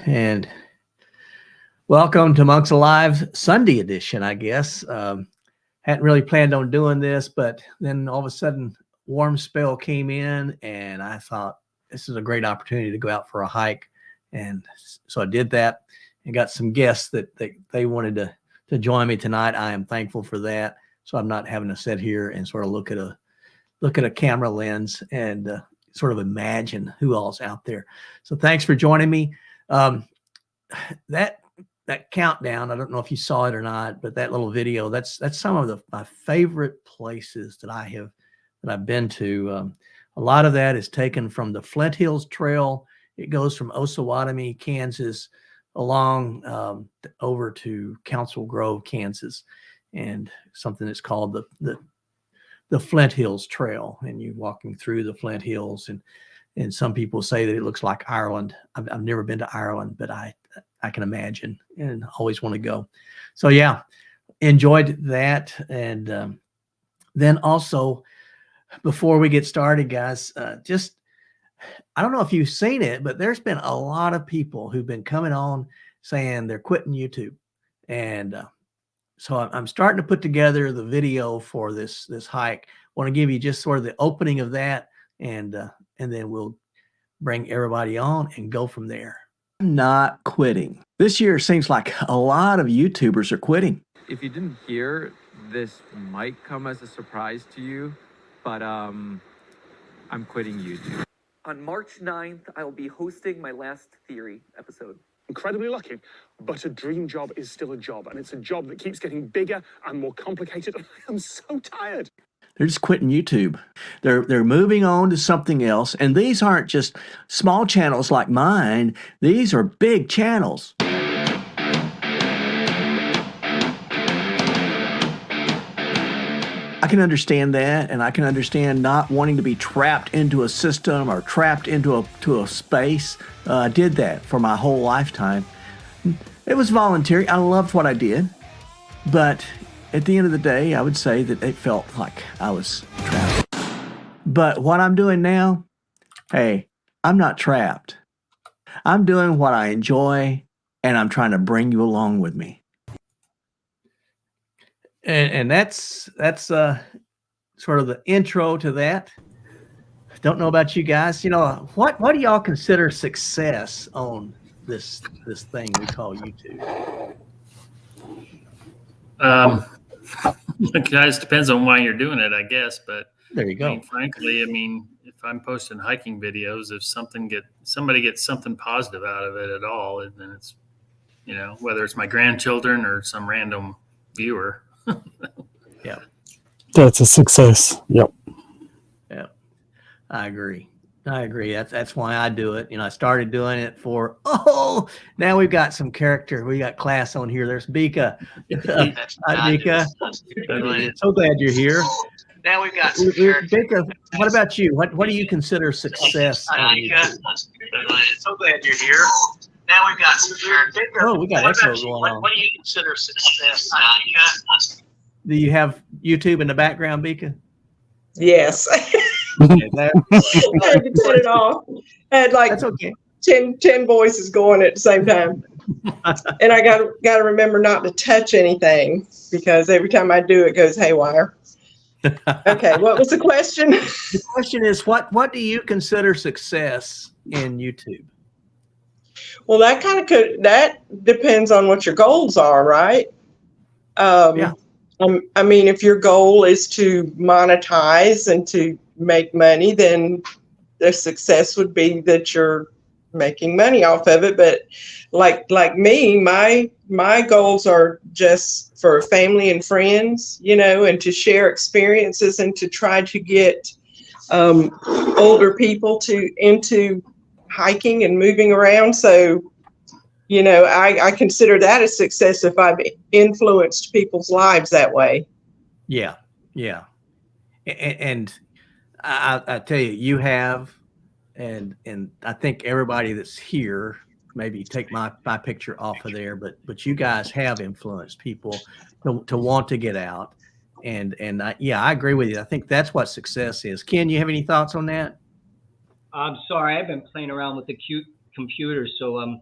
And welcome to Monks Alive Sunday edition, I guess. Hadn't really planned on doing this, but then all of a sudden warm spell came in and I thought this is a great opportunity to go out for a hike. And so I did that and got some guests that they wanted to join me tonight. I am thankful for that. So I'm not having to sit here and sort of look at a camera lens and sort of imagine who all's out there. So thanks for joining me. That countdown, I don't know if you saw it or not, but that little video, that's some of my favorite places that I've been to. A lot of that is taken from the Flint Hills Trail. It goes from Osawatomie, Kansas, along over to Council Grove, Kansas, and something that's called the Flint Hills Trail. And you're walking through the Flint Hills, and some people say that it looks like Ireland. I've never been to Ireland, but I can imagine and always want to go. So yeah, enjoyed that. And then also, before we get started, guys, I don't know if you've seen it, but there's been a lot of people who've been coming on saying they're quitting YouTube. And so I'm starting to put together the video for this hike. I want to give you just sort of the opening of that, and then we'll bring everybody on and go from there. I'm not quitting. This year seems like a lot of YouTubers are quitting. If you didn't hear, this might come as a surprise to you, but I'm quitting YouTube. On March 9th, I will be hosting my Last Theory episode. Incredibly lucky, but a dream job is still a job, and it's a job that keeps getting bigger and more complicated. I'm so tired. They're just quitting YouTube. They're moving on to something else. And these aren't just small channels like mine. These are big channels. I can understand that, and I can understand not wanting to be trapped into a system or trapped into a space. I did that for my whole lifetime. It was voluntary. I loved what I did, but at the end of the day, I would say that it felt like I was trapped. But what I'm doing now, hey, I'm not trapped. I'm doing what I enjoy, and I'm trying to bring you along with me. And that's sort of the intro to that. Don't know about you guys. You know, what do y'all consider success on this thing we call YouTube? Guys, depends on why you're doing it, I guess. But There you I go. mean, frankly, I mean, if I'm posting hiking videos, if somebody gets something positive out of it at all, then it's, you know, whether it's my grandchildren or some random viewer. Yeah. That's a success. Yep. Yeah. I agree. That's why I do it. You know, I started doing it for, now we've got some character. We got class on here. There's Bika. Hi, Bika. So glad you're here. Now we've got some character. Bika, what about you? What do you consider success on YouTube? So glad you're here. Now we've got some character. Oh, we got What echo about you? going on. What do you consider success? Do you have YouTube in the background, Bika? Yes. Okay, that- I had to turn it off. I had like that's okay. 10 voices going at the same time. And I got to remember not to touch anything because every time I do, it goes haywire. Okay, what was the question? The question is, what do you consider success in YouTube? Well, that depends on what your goals are, right? Yeah. I mean, if your goal is to monetize and to make money, then the success would be that you're making money off of it. But like me, my goals are just for family and friends, you know, and to share experiences and to try to get older people into hiking and moving around. So, you know, I consider that a success if I've influenced people's lives that way. Yeah. Yeah. And I tell you, you have, and I think everybody that's here, maybe take my picture off of there, but you guys have influenced people to want to get out. And I agree with you. I think that's what success is. Ken, you have any thoughts on that? I'm sorry, I've been playing around with the cute computer, so I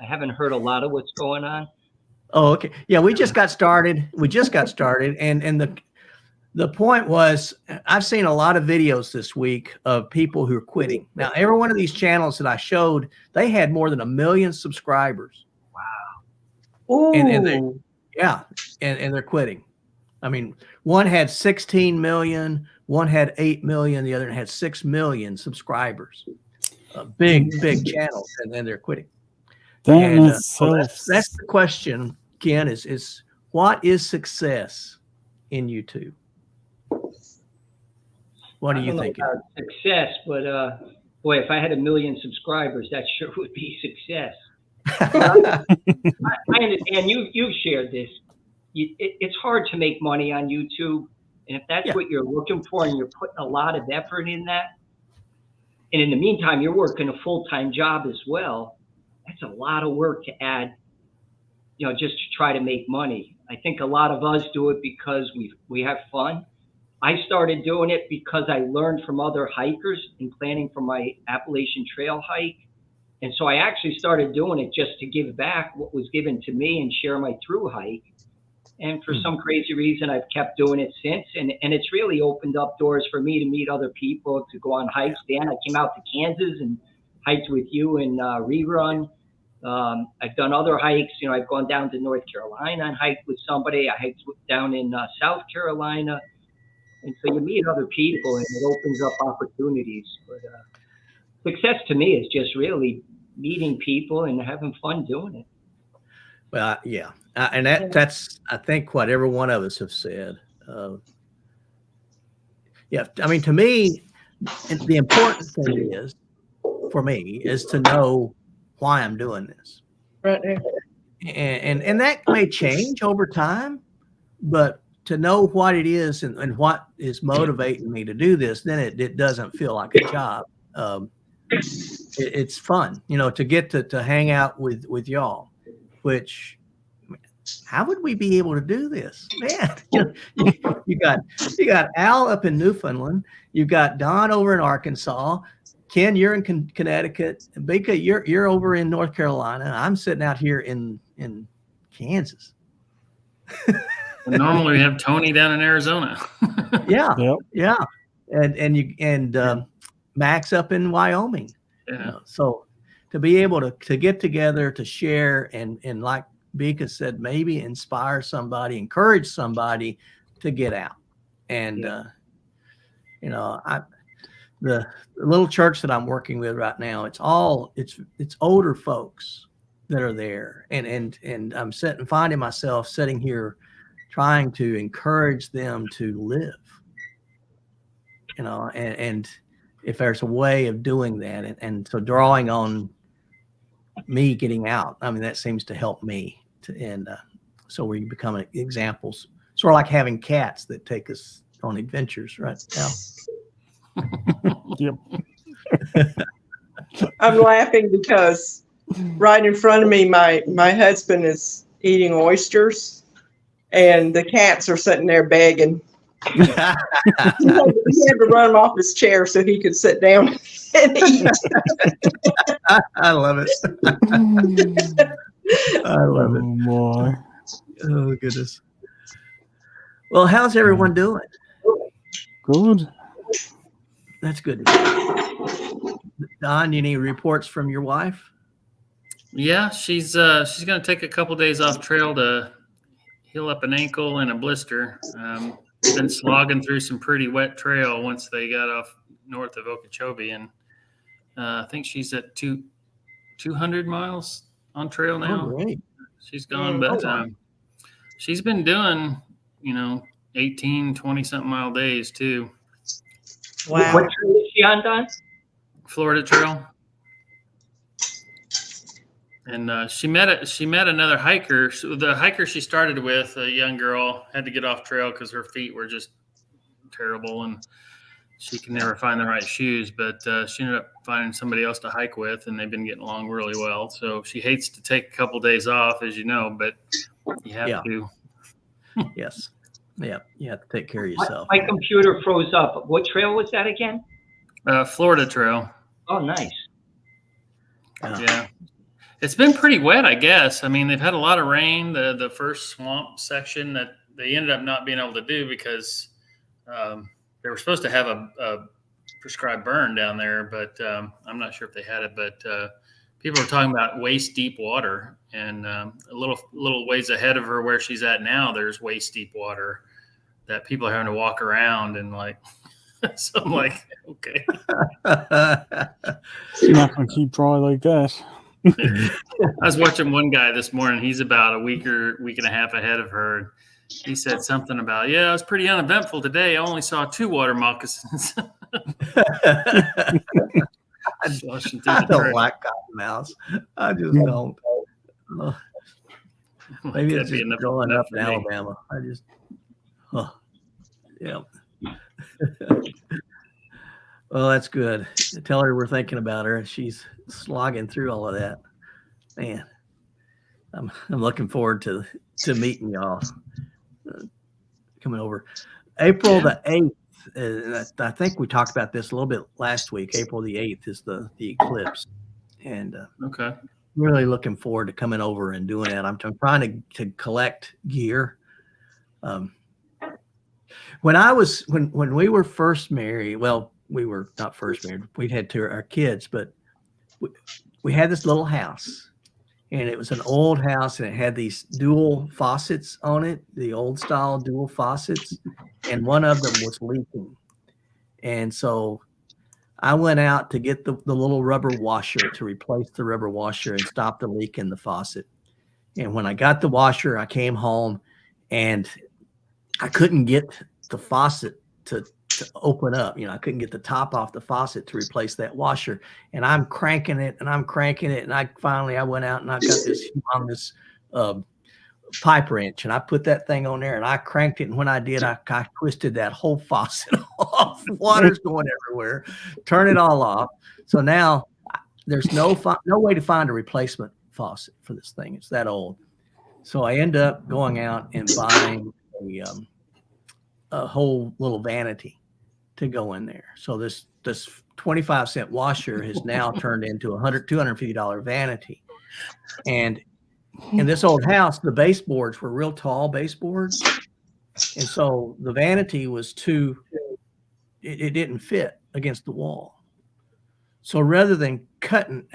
haven't heard a lot of what's going on. Oh, okay. Yeah, we just got started. And the point was, I've seen a lot of videos this week of people who are quitting. Now, every one of these channels that I showed, they had more than 1 million subscribers. Ooh. And they're quitting. I mean, one had 16 million, one had 8 million, the other had 6 million subscribers. Big channels, and then they're quitting. So that's the question, Ken, is what is success in YouTube? What do you think? I don't know about success, but boy, if I had 1 million subscribers, that sure would be success. I understand you've shared this. It's hard to make money on YouTube, and if that's what you're looking for, and you're putting a lot of effort in that, and in the meantime you're working a full-time job as well, that's a lot of work to add, you know, just to try to make money. I think a lot of us do it because we have fun. I started doing it because I learned from other hikers in planning for my Appalachian Trail hike. And so I actually started doing it just to give back what was given to me and share my through hike. And for some crazy reason, I've kept doing it since. And it's really opened up doors for me to meet other people, to go on hikes. Dan, I came out to Kansas and hiked with you in Rerun. I've done other hikes. You know, I've gone down to North Carolina and hiked with somebody. I hiked down in South Carolina. And so you meet other people and it opens up opportunities. But success to me is just really meeting people and having fun doing it. Well, yeah. And that's, I think, what every one of us have said. Yeah. I mean, to me, the important thing is, for me, is to know why I'm doing this. Right there. And that may change over time, but to know what it is and what is motivating me to do this, then it doesn't feel like a job. It's fun, you know, to get to hang out with y'all, which, how would we be able to do this, man? You got Al up in Newfoundland, you've got Don over in Arkansas, Ken, you're in Connecticut, Bika, you're over in North Carolina. I'm sitting out here in Kansas. Normally we have Tony down in Arizona. Yeah, Yep. yeah, and Max up in Wyoming. Yeah. You know, so to be able to get together, to share, and like Bika said, maybe inspire somebody, encourage somebody to get out, and You know, the little church that I'm working with right now, it's older folks that are there, and I'm finding myself sitting here trying to encourage them to live. You know, and if there's a way of doing that, and so drawing on me getting out, I mean, that seems to help me so we become examples, sort of like having cats that take us on adventures, right? Yep. I'm laughing because right in front of me, my husband is eating oysters, and the cats are sitting there begging. He had to run him off his chair so he could sit down and eat. I love it. I love it. Oh boy. Oh goodness. Well, how's everyone doing? Good. That's good. Don, any reports from your wife? Yeah, she's going to take a couple days off trail to heal up an ankle and a blister. Been slogging through some pretty wet trail once they got off north of Okeechobee, and I think she's at 200 miles on trail now. Oh, great. She's gone, but she's been doing 18, 20 something mile days too. Wow. What trail is she on, Don? Florida Trail. And she met another hiker. So the hiker she started with, a young girl, had to get off trail because her feet were just terrible, and she could never find the right shoes. But she ended up finding somebody else to hike with, and they've been getting along really well. So she hates to take a couple days off, as you know, but you have to. Yes. Yeah. You have to take care of yourself. My computer froze up. What trail was that again? Florida Trail. Oh, nice. Yeah. It's been pretty wet, I guess. I mean, they've had a lot of rain. The first swamp section that they ended up not being able to do because they were supposed to have a prescribed burn down there, but I'm not sure if they had it. But people were talking about waist deep water, and a little ways ahead of her where she's at now, there's waist deep water that people are having to walk around and like. So I'm like, okay. It's not going to keep dry like that. I was watching one guy this morning. He's about a week and a half ahead of her. He said something about, it was pretty uneventful today. I only saw 2 water moccasins. I don't like cottonmouths. I just don't. Maybe it's just growing up in Alabama. I just, yeah. Well, that's good. Tell her we're thinking about her. She's slogging through all of that. Man, I'm looking forward to meeting y'all coming over. April the 8th. I think we talked about this a little bit last week. April the 8th is the eclipse, and Okay. really looking forward to coming over and doing that. I'm trying to collect gear. When we were first married, well, we were not first married. We had our kids, but we had this little house, and it was an old house, and it had these dual faucets on it, the old style dual faucets, and one of them was leaking. And so I went out to get the little rubber washer to replace the rubber washer and stop the leak in the faucet. And when I got the washer, I came home, and I couldn't get the faucet to open up. I couldn't get the top off the faucet to replace that washer. And I'm cranking it. And I finally went out and I got this humongous pipe wrench, and I put that thing on there and I cranked it. And when I did, I twisted that whole faucet off. Water's going everywhere. Turn it all off. So now there's no way to find a replacement faucet for this thing. It's that old. So I end up going out and buying a whole little vanity to go in there. So this 25-cent washer has now turned into a $250 vanity. And in this old house, the baseboards were real tall baseboards. And so the vanity was it didn't fit against the wall. So rather than carving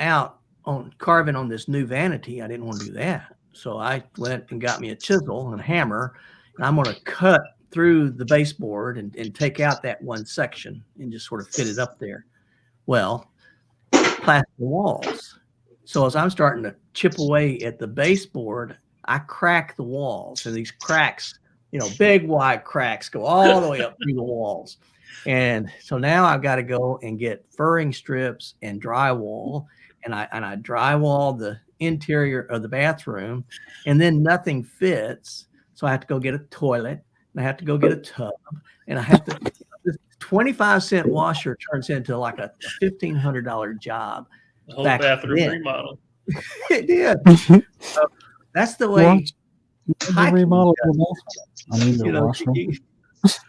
on this new vanity, I didn't want to do that. So I went and got me a chisel and a hammer, and I'm going to cut through the baseboard and take out that one section and just sort of fit it up there. Well, plaster walls. So as I'm starting to chip away at the baseboard, I crack the walls, and these cracks, big wide cracks go all the way up through the walls. And so now I've got to go and get furring strips and drywall, and I drywall the interior of the bathroom, and then nothing fits. So I have to go get a toilet, and I have to go get a tub, and I have to. This 25-cent washer turns into like a $1,500 job. The whole back bathroom then. remodel. It did. That's the way. What? hiking Remodel does. your bathroom. I need You a know, washroom.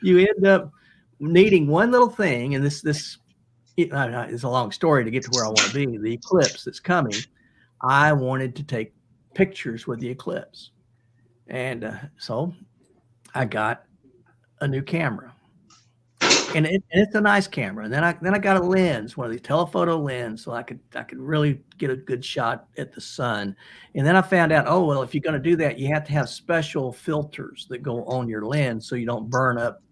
you end up needing one little thing, and this it's a long story to get to where I want to be. The eclipse that's coming. I wanted to take pictures with the eclipse, and so I got a new camera, and it's a nice camera. And then I got a lens, one of these telephoto lens, so I could really get a good shot at the sun. And then I found out, oh well, if you're going to do that, you have to have special filters that go on your lens so you don't burn up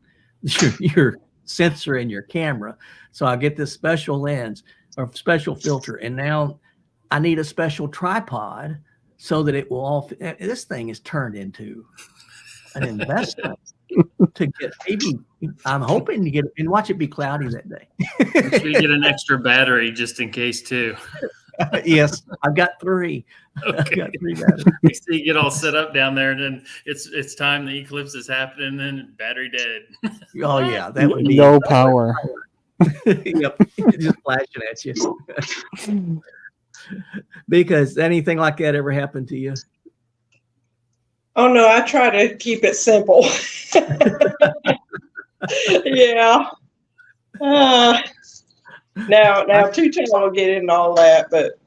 your sensor in your camera. So I get this special lens or special filter, and now I need a special tripod so that it will all fit. This thing is turned into an investment to get, maybe I'm hoping to get, and watch it be cloudy that day. Make sure you get an extra battery just in case too. Yes, I've got 3. I've Okay. got 3 batteries. Next thing you get all set up down there, and then it's time the eclipse is happening, and then battery dead. Oh yeah, that would be No power. Yep, just flashing at you. Because anything like that ever happened to you? Oh no, I try to keep it simple. Yeah. Now, Two-Tail will get into all that, but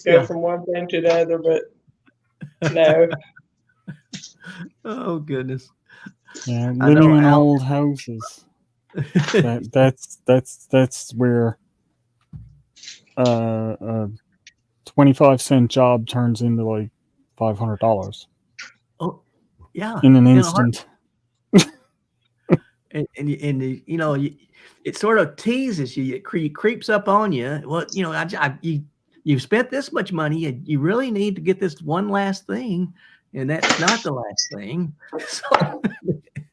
go Yeah. from one thing to the other. But no, Oh goodness. Yeah, I know living in Al- old houses. That's where a 25-cent job turns into like $500 Oh yeah. in an In a instant. And it sort of teases you. It creeps up on you. Well, you've spent this much money, and you really need to get this one last thing, and that's not the last thing. So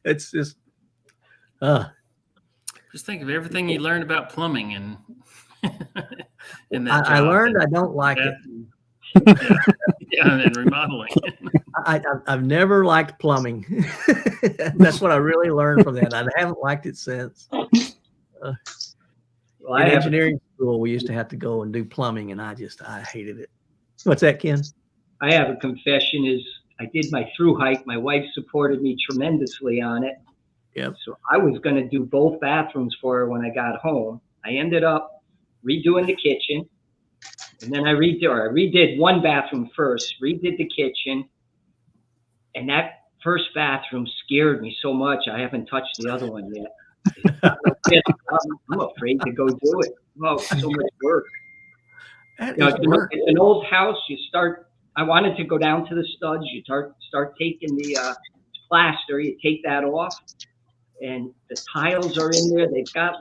it's just, Just think of everything you learned about plumbing and in that I job. learned I don't like it. Yeah, and remodeling. I've never liked plumbing. That's what I really learned from that. I haven't liked it since. Well, In engineering school, we used to have to go and do plumbing, and I hated it. What's that, Ken? I have a confession. Is I did my through hike. My wife supported me tremendously on it. Yep. So I was going to do both bathrooms for her when I got home. I ended up redoing the kitchen, and then I redid one bathroom first, redid the kitchen, and that first bathroom scared me so much I haven't touched the other one yet. I'm afraid to go do it. Oh, so much work. That You know, is work. it's an old house. I wanted to go down to the studs. You start taking the plaster. You take that off, and the tiles are in there. They've got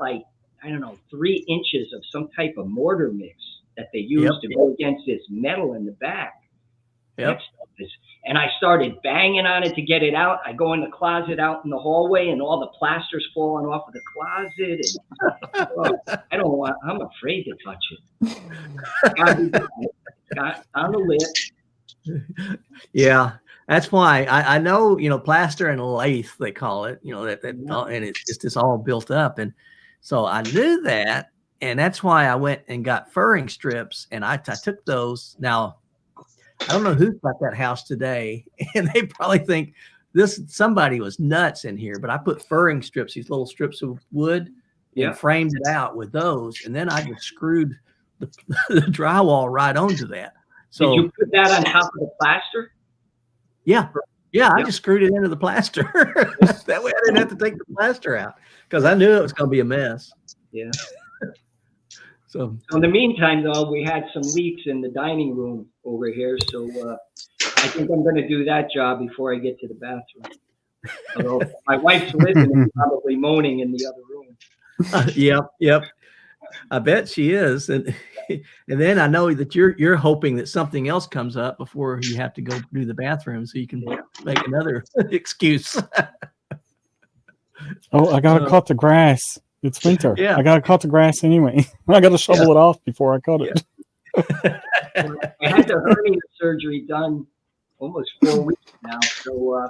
3 inches of some type of mortar mix that they use Yep. to go against this metal in the back. Yep. That stuff is, and I started banging on it to get it out. I go in the closet out in the hallway, and all the plaster's falling off of the closet. And I'm afraid to touch it. Got on the lip. Yeah, that's why I know, plaster and lathe, they call it, and it's all built up. And so I knew that. And that's why I went and got furring strips, and I took those. Now, I don't know who's got that house today, and they probably think somebody was nuts in here, but I put furring strips, these little strips of wood, Yeah. and framed it out with those. And then I just screwed the drywall right onto that. So Did you put that on top of the plaster? yeah, I just screwed it into the plaster. That way I didn't have to take the plaster out, because I knew it was going to be a mess. Yeah. So So in the meantime, though, we had some leaks in the dining room over here. So I think I'm going to do that job before I get to the bathroom. Although my wife's living and probably moaning in the other room. Yep. I bet she is. And then I know that you're hoping that something else comes up before you have to go do the bathroom so you can make another excuse. Oh, I gotta cut the grass. It's winter. Yeah. I gotta cut the grass anyway. I gotta shovel it off before I cut it. I had the hernia surgery done almost 4 weeks now. So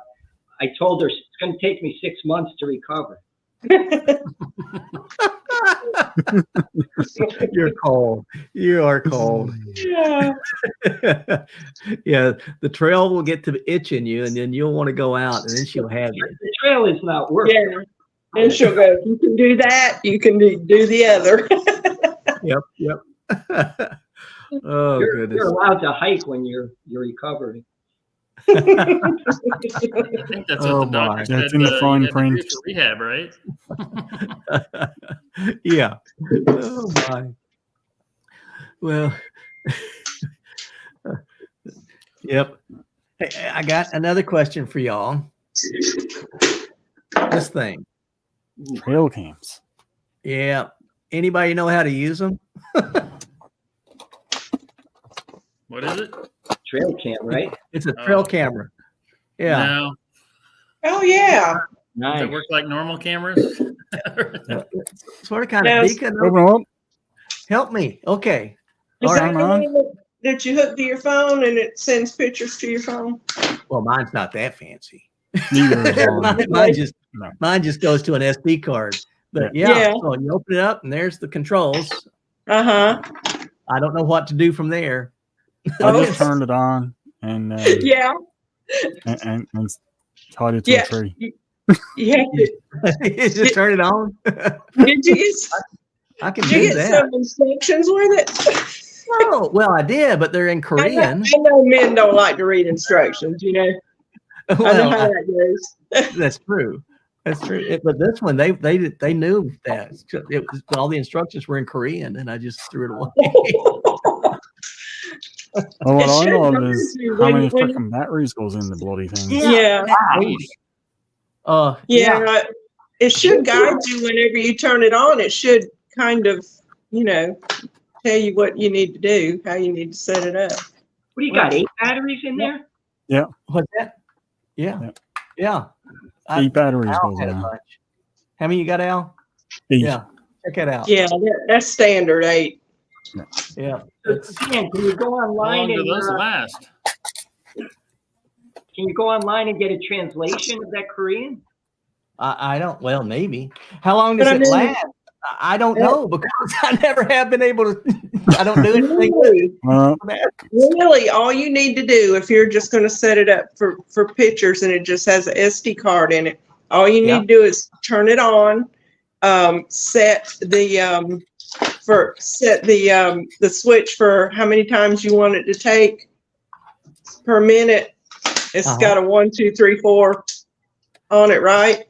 I told her it's going to take me 6 months to recover. You're cold. You are cold. Yeah. Yeah, the trail will get to itching you, and then you'll want to go out, and then she'll have you. The trail is not working. Yeah. And she'll go, you can do that, you can do the other. Yep. Oh You're goodness. allowed to hike when you're recovering. I think that's Oh, what the doctor my. said. That's in the you fine had to do print. for rehab, right? Yeah. Oh my. Well. Yep. Hey, I got another question for y'all. This thing. Trail cams. Yeah. Anybody know how to use them? What is it? Trail cam, right? It's a trail Oh. camera. Yeah. No. Oh, yeah. Does Nice. it work like normal cameras? Sort of kind Now, of beacon. Open up. Help me. Okay. Is All that right. the one that you hook to your phone and it sends pictures to your phone? Well, mine's not that fancy. Neither is mine. Mine just goes to an SD card. But yeah, Yeah. so you open it up and there's the controls. Uh-huh. I don't know what to do from there. I Oh. just turned it on and Yeah. and tied it to Yeah. a tree. You have to, You just turn it on. did you get, I can did you do get that. some instructions with it? Oh, well, I did, but they're in Korean. I know men don't like to read instructions, you know. I know how Well, that goes. that's true. That's true. But this one, they knew that it was all the instructions were in Korean, and I just threw it away. Well, what It I should love come is to you how many when- freaking batteries goes in the bloody thing. Yeah. Yeah. It should guide you whenever you turn it on. It should kind of, tell you what you need to do, how you need to set it up. What do you got? 8 batteries in there? What's that? Yeah. Yeah. Yeah. 8 batteries Al goes had a in. bunch. How many you got, Al? 8. Yeah. Check it out. Yeah, that's standard 8. Yeah. Dan, can you go How online long do and those last? can you go online and get a translation of that Korean? I don't. Well, maybe. How long But does I it mean- last? I don't know because I never have been able to. I don't do anything with Really, it. really, all you need to do if you're just going to set it up for pictures and it just has an SD card in it, all you need Yeah. to do is turn it on, set the the switch for how many times you want it to take per minute. It's Uh-huh. got a 1, 2, 3, 4 on it, right?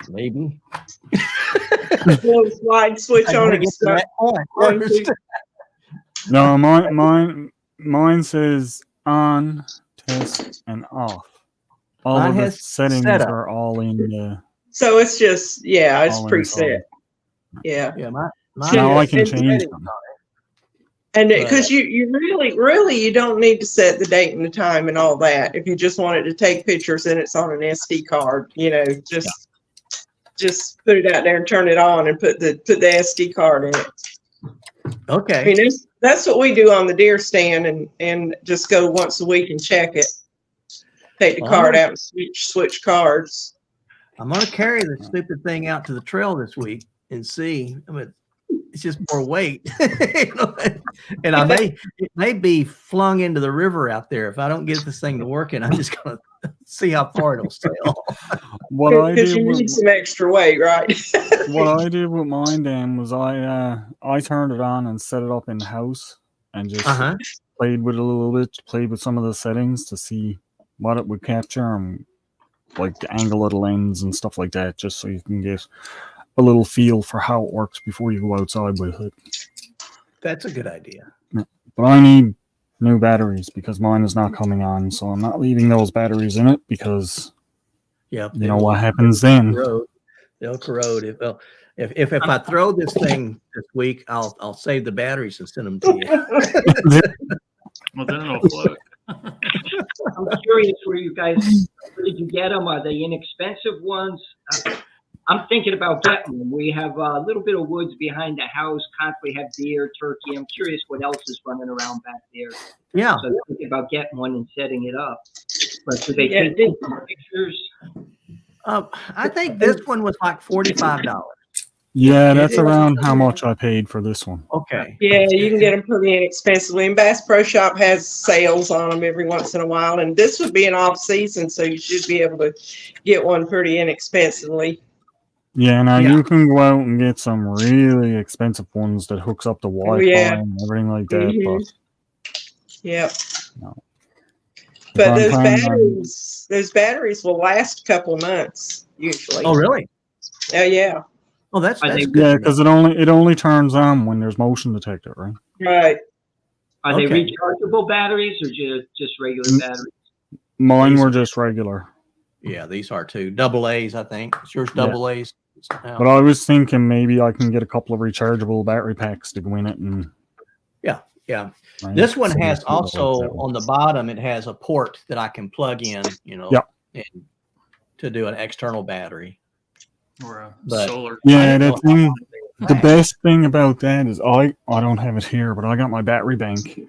Maybe. Little slide switch I on gotta it. get to that point 1, first. 2. No, mine says on, test, and off. All Mine of the has settings setup. are all in the. So it's just, it's all in preset. the Yeah. Yeah, phone. mine Now I can and change settings them. And Right. because you really, you don't need to set the date and the time and all that. If you just wanted to take pictures and it's on an SD card, just put it out there and turn it on and put the SD card in it. I Okay. mean, that's what we do on the deer stand and just go once a week and check it. Take the Well, card out and switch cards. I'm gonna carry the stupid thing out to the trail this week and see. I mean, it's just more weight, and it may be flung into the river out there if I don't get this thing to working. I'm just gonna see how far it'll sail. What I Because did you with need some extra weight, right? what I did with mine, Dan, was I turned it on and set it up in house and just played with it a little bit, played with some of the settings to see what it would capture and like the angle of the lens and stuff like that, just so you can get a little feel for how it works before you go outside with it. That's a good idea. But I need new batteries because mine is not coming on. So I'm not leaving those batteries in it because Yeah. you know what happens then. They'll corrode. If I throw this thing this week, I'll save the batteries and send them to you. Well, then it'll float. I'm curious where did you get them? Are they inexpensive ones? I'm thinking about getting them. We have a little bit of woods behind the house. Constantly have deer, turkey. I'm curious what else is running around back there. Yeah. So I'm thinking about getting one and setting it up. But do they Yeah, take pictures? I think this one was like $45. Yeah, It that's is. around how much I paid for this one. Okay. Yeah, you can get them pretty inexpensively. And Bass Pro Shop has sales on them every once in a while. And this would be an off season, so you should be able to get one pretty inexpensively. Yeah, now Yeah. you can go out and get some really expensive ones that hooks up to Wi-Fi yeah. and everything like that. Mhm. Yep. No. But If I'm planning those batteries will last a couple of months usually. Oh, really? Oh yeah. Oh, that's Are they- good. yeah, to know. because it only turns on when there's motion detector, right? Right. Are they Okay. rechargeable batteries or just regular Mm. batteries? Mine These- were just regular. Yeah, these are two double A's, I think. It's yours Yeah. double A's. But I was thinking maybe I can get a couple of rechargeable battery packs to go in it and Yeah. right? This one So has it's not like also that one. on the bottom, it has a port that I can plug in, Yep. and to do an external battery. Or a But- solar. I Yeah, don't the know how thing, long they the last. best thing about that is I don't have it here, but I got my battery bank,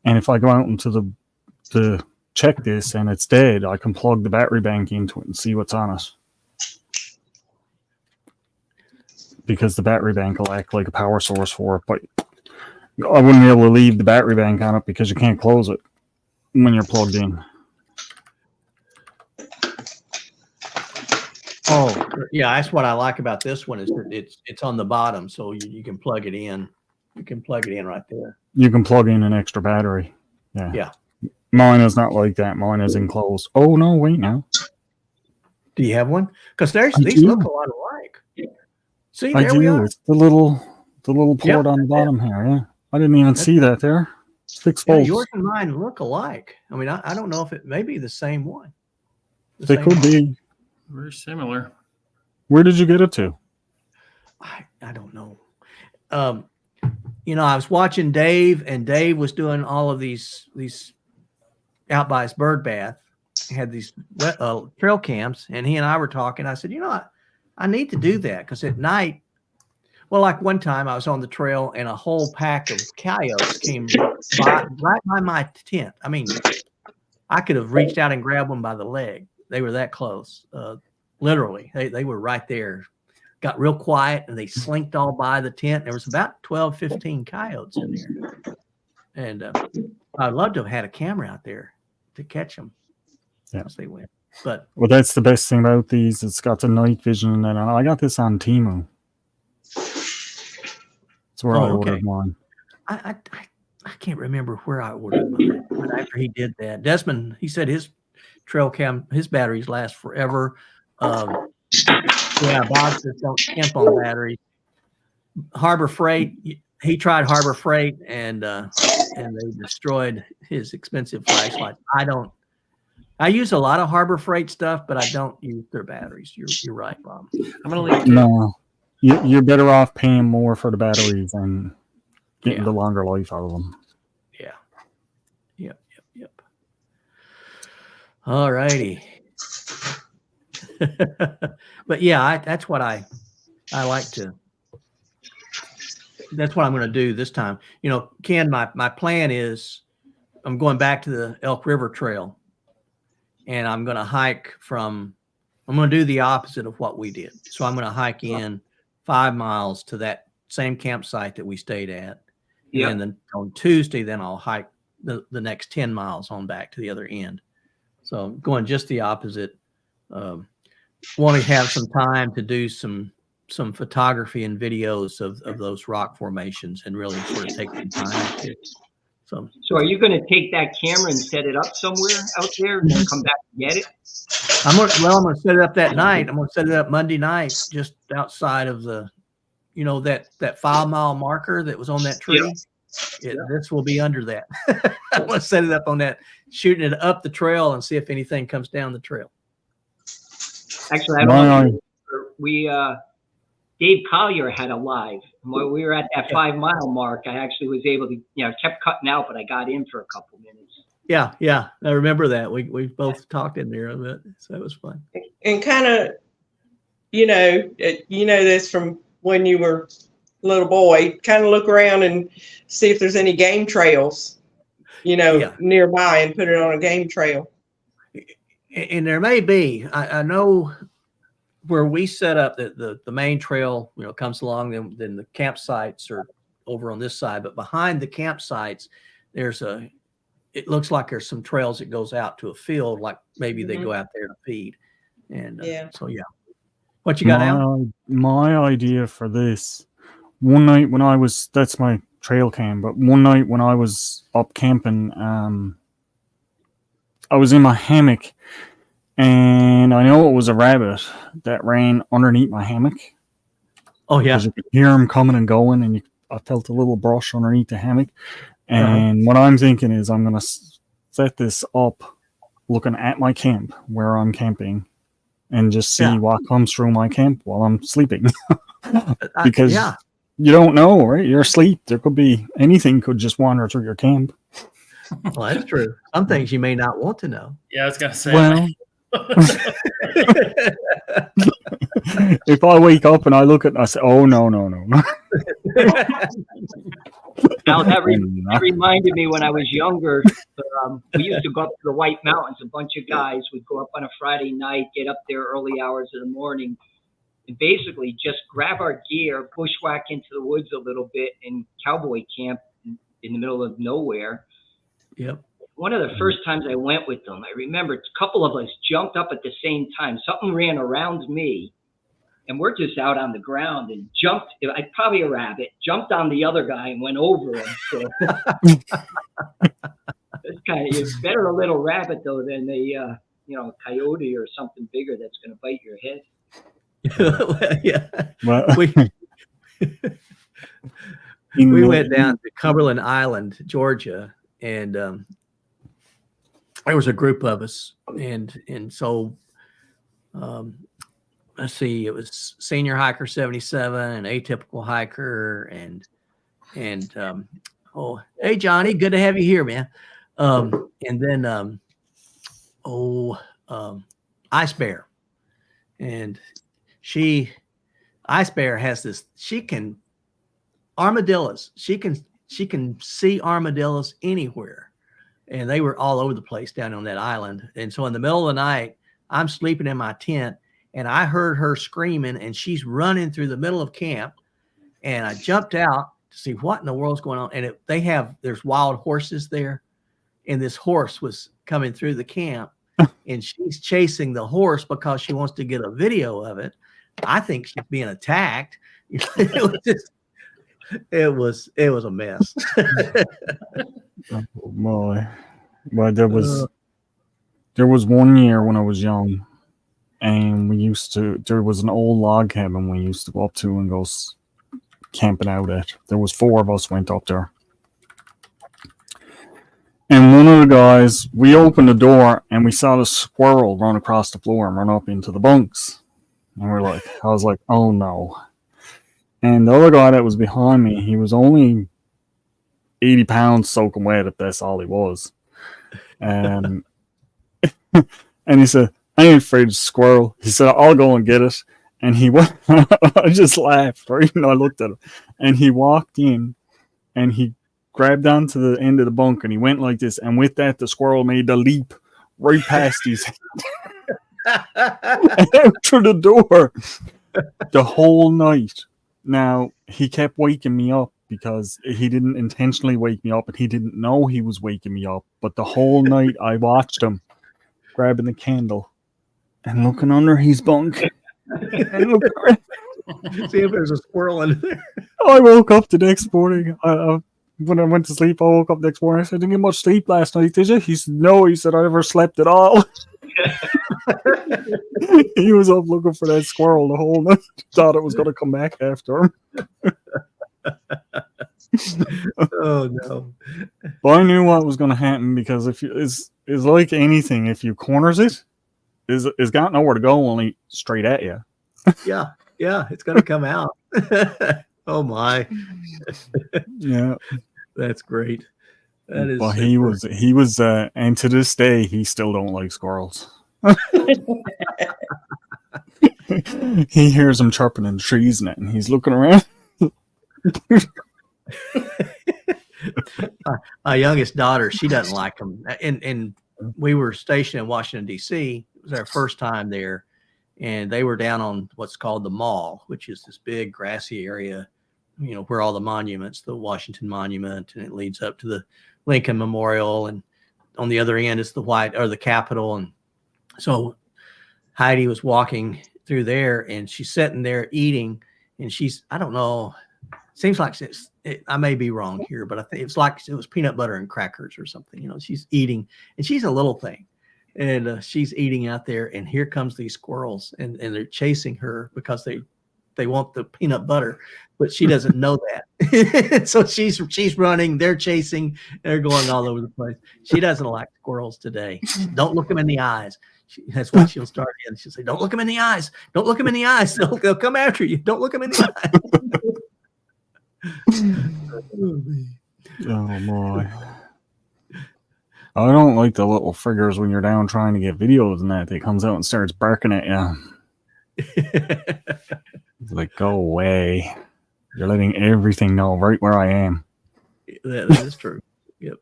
and if I go out into the check this and it's dead, I can plug the battery bank into it and see what's on it. Because the battery bank will act like a power source for it, but I wouldn't be able to leave the battery bank on it because you can't close it when you're plugged in. Oh, yeah, that's what I like about this one is that it's on the bottom, so you can plug it in. You can plug it in right there. You can plug in an extra battery. Yeah. Yeah. Mine is not like that. Mine is enclosed. Oh no, wait now. Do you have one? Because I these do. look a lot alike. See, I there we do. are. It's the little port Yep, on the bottom here. Yeah. I didn't even see that there. 6 Yeah, volts. yours and mine look alike. I mean, I don't know if it may be the same one. The They same could one. be. Very similar. Where did you get it to? I don't know. I was watching Dave, and Dave was doing all of these out by his bird bath. He had these trail cams, and he and I were talking. I said, I need to do that because at night, well, like one time I was on the trail and a whole pack of coyotes came right by my tent. I mean, I could have reached out and grabbed one by the leg. They were that close. Literally, they were right there. Got real quiet and they slinked all by the tent. There was about 12, 15 coyotes in there. And I'd love to have had a camera out there to catch them as they went. But Well, that's the best thing about these. It's got the night vision and that. I got this on Temu. That's where I ordered mine. I can't remember where I ordered mine. But after he did that, Desmond, he said his trail cam, his batteries last forever. Bob says don't skimp on batteries. Harbor Freight, he tried Harbor Freight and they destroyed his expensive flashlight. I use a lot of Harbor Freight stuff, but I don't use their batteries. You're right, Bob. I'm gonna leave. No, you're better off paying more for the batteries and getting Yeah. the longer life out of them. Yeah. Yep. All righty. But yeah, that's what I like to. That's what I'm going to do this time. Ken, my plan is I'm going back to the Elk River Trail, and I'm going to hike I'm going to do the opposite of what we did. So I'm going to hike in 5 miles to that same campsite that we stayed at. Yeah. And then on Tuesday, then I'll hike the next 10 miles on back to the other end. So I'm going just the opposite. Want to have some time to do some photography and videos of those rock formations and really sort of take some time. So are you going to take that camera and set it up somewhere out there and then come back and get it? I'm going to set it up that night. I'm going to set it up Monday night, just outside of the, that 5 mile marker that was on that tree. This will be under that. I want to set it up on that, shooting it up the trail and see if anything comes down the trail. Actually, I don't know. We Dave Collier had a live. When we were at that 5 mile mark, I actually was able to, kept cutting out, but I got in for a couple minutes. Yeah. I remember that. We both talked in there a bit, so it was fun. And kind of, this from when you were a little boy, kind of look around and see if there's any game trails, nearby, and put it on a game trail. And there may be. I know where we set up the main trail, comes along, then the campsites are over on this side, but behind the campsites, it looks like there's some trails that goes out to a field, like maybe they go out there to feed. And so, yeah. What you got now? My idea for this, one night when that's my trail cam, but one night when I was up camping, I was in my hammock, and I know it was a rabbit that ran underneath my hammock. Oh, yeah. You could hear him coming and going, and I felt a little brush underneath the hammock. And what I'm thinking is I'm going to set this up looking at my camp where I'm camping and just see what comes through my camp while I'm sleeping. Because you don't know, right? You're asleep. There could be anything could just wander through your camp. Well, that's true. Some things you may not want to know. Yeah, I was going to say. Well, if I wake up and I look at it and I say, oh, no. Now that reminded me when I was younger, we used to go up to the White Mountains. A bunch of guys would go up on a Friday night, get up there early hours of the morning, and basically just grab our gear, bushwhack into the woods a little bit, and cowboy camp in the middle of nowhere. Yep. One of the first times I went with them, I remember a couple of us jumped up at the same time. Something ran around me, and we're just out on the ground and jumped. Probably a rabbit jumped on the other guy and went over him. So it's better a little rabbit though than a coyote or something bigger that's going to bite your head. We went down to Cumberland Island, Georgia, and there was a group of us, and so let's see, it was Senior Hiker 77, an Atypical Hiker, and hey Johnny, good to have you here, man. And then Ice Bear, and Ice Bear has this. Armadillos. She can see armadillos anywhere, and they were all over the place down on that island. And so in the middle of the night, I'm sleeping in my tent, and I heard her screaming, and she's running through the middle of camp. And I jumped out to see what in the world's going on. And there's wild horses there, and this horse was coming through the camp, and she's chasing the horse because she wants to get a video of it. I think she's being attacked. It was a mess. Oh boy. Well, there was 1 year when I was young, and there was an old log cabin we used to go up to and go camping out at. There was 4 of us went up there. And one of the guys, we opened the door and we saw the squirrel run across the floor and run up into the bunks. And I was like, oh no. And the other guy that was behind me, he was only 80 pounds soaking wet, if that's all he was. And he said, I ain't afraid of squirrel. He said, I'll go and get it. And he went, I just laughed, right? I looked at him. And he walked in and he grabbed onto the end of the bunk and he went like this. And with that, the squirrel made the leap right past his head. Out through the door the whole night. Now, he kept waking me up because he didn't intentionally wake me up and he didn't know he was waking me up. But the whole night I watched him grabbing the candle and looking under his bunk. And looking around. See if there's a squirrel in there. I woke up the next morning. When I went to sleep, I woke up next morning. I said, I didn't get much sleep last night, did you? He said, no. He said, I never slept at all. He was up looking for that squirrel the whole night. Thought it was going to come back after him. Oh no. But I knew what was going to happen because if you is like anything, if you corners it, is got nowhere to go, only straight at you. Yeah, yeah, it's gonna come out. Oh my, Yeah. that's great. That is But super. he was, and to this day, he still don't like squirrels. He hears them chirping in the trees and he's looking around. My youngest daughter, she doesn't like them. And we were stationed in Washington, D.C. It was our first time there. And they were down on what's called the Mall, which is this big grassy area, you know, where all the monuments, the Washington Monument, and it leads up to the Lincoln Memorial. And on the other end is the Capitol. And so Heidi was walking through there and she's sitting there eating. And I don't know, seems like I may be wrong here, but I think it's like it was peanut butter and crackers or something. You know, she's eating, and she's a little thing, and she's eating out there, and here comes these squirrels, and they're chasing her because they want the peanut butter, but she doesn't know that. So she's running, they're chasing, they're going all over the place. She doesn't like squirrels today. Don't look them in the eyes. That's what she'll start in. She'll say, "Don't look them in the eyes. Don't look them in the eyes. They'll come after you. Don't look them in the eyes." Oh my. I don't like the little figures when you're down trying to get videos and that. They comes out and starts barking at you. It's like, go away. You're letting everything know right where I am. That is true. Yep.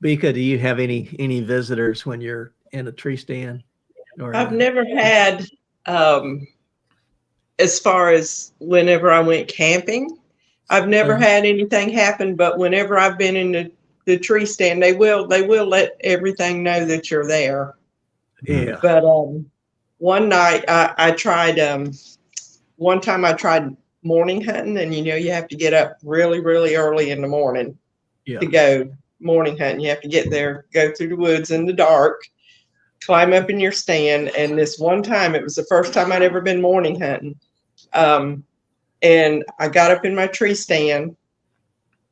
Bika, do you have any visitors when you're in a tree stand? Or I've never had, as far as whenever I went camping, I've never had anything happen, but whenever I've been in the tree stand, they will let everything know that you're there. Yeah. But one night I tried, one time I tried morning hunting, and you have to get up really, really early in the morning to go morning hunting. You have to get there, go through the woods in the dark, climb up in your stand. And this one time, it was the first time I'd ever been morning hunting. And I got up in my tree stand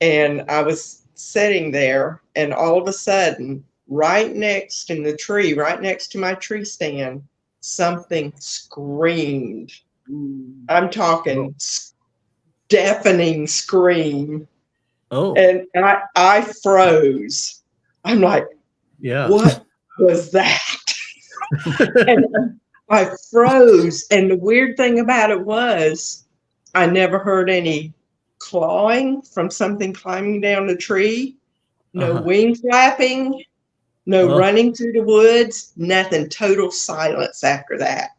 and I was sitting there, and all of a sudden, right next in the tree, right next to my tree stand, something screamed. I'm talking deafening scream. Oh. And I froze. I'm like, yeah. What was that? And I froze. And the weird thing about it was I never heard any clawing from something climbing down the tree, no wing flapping, no running through the woods, nothing. Total silence after that.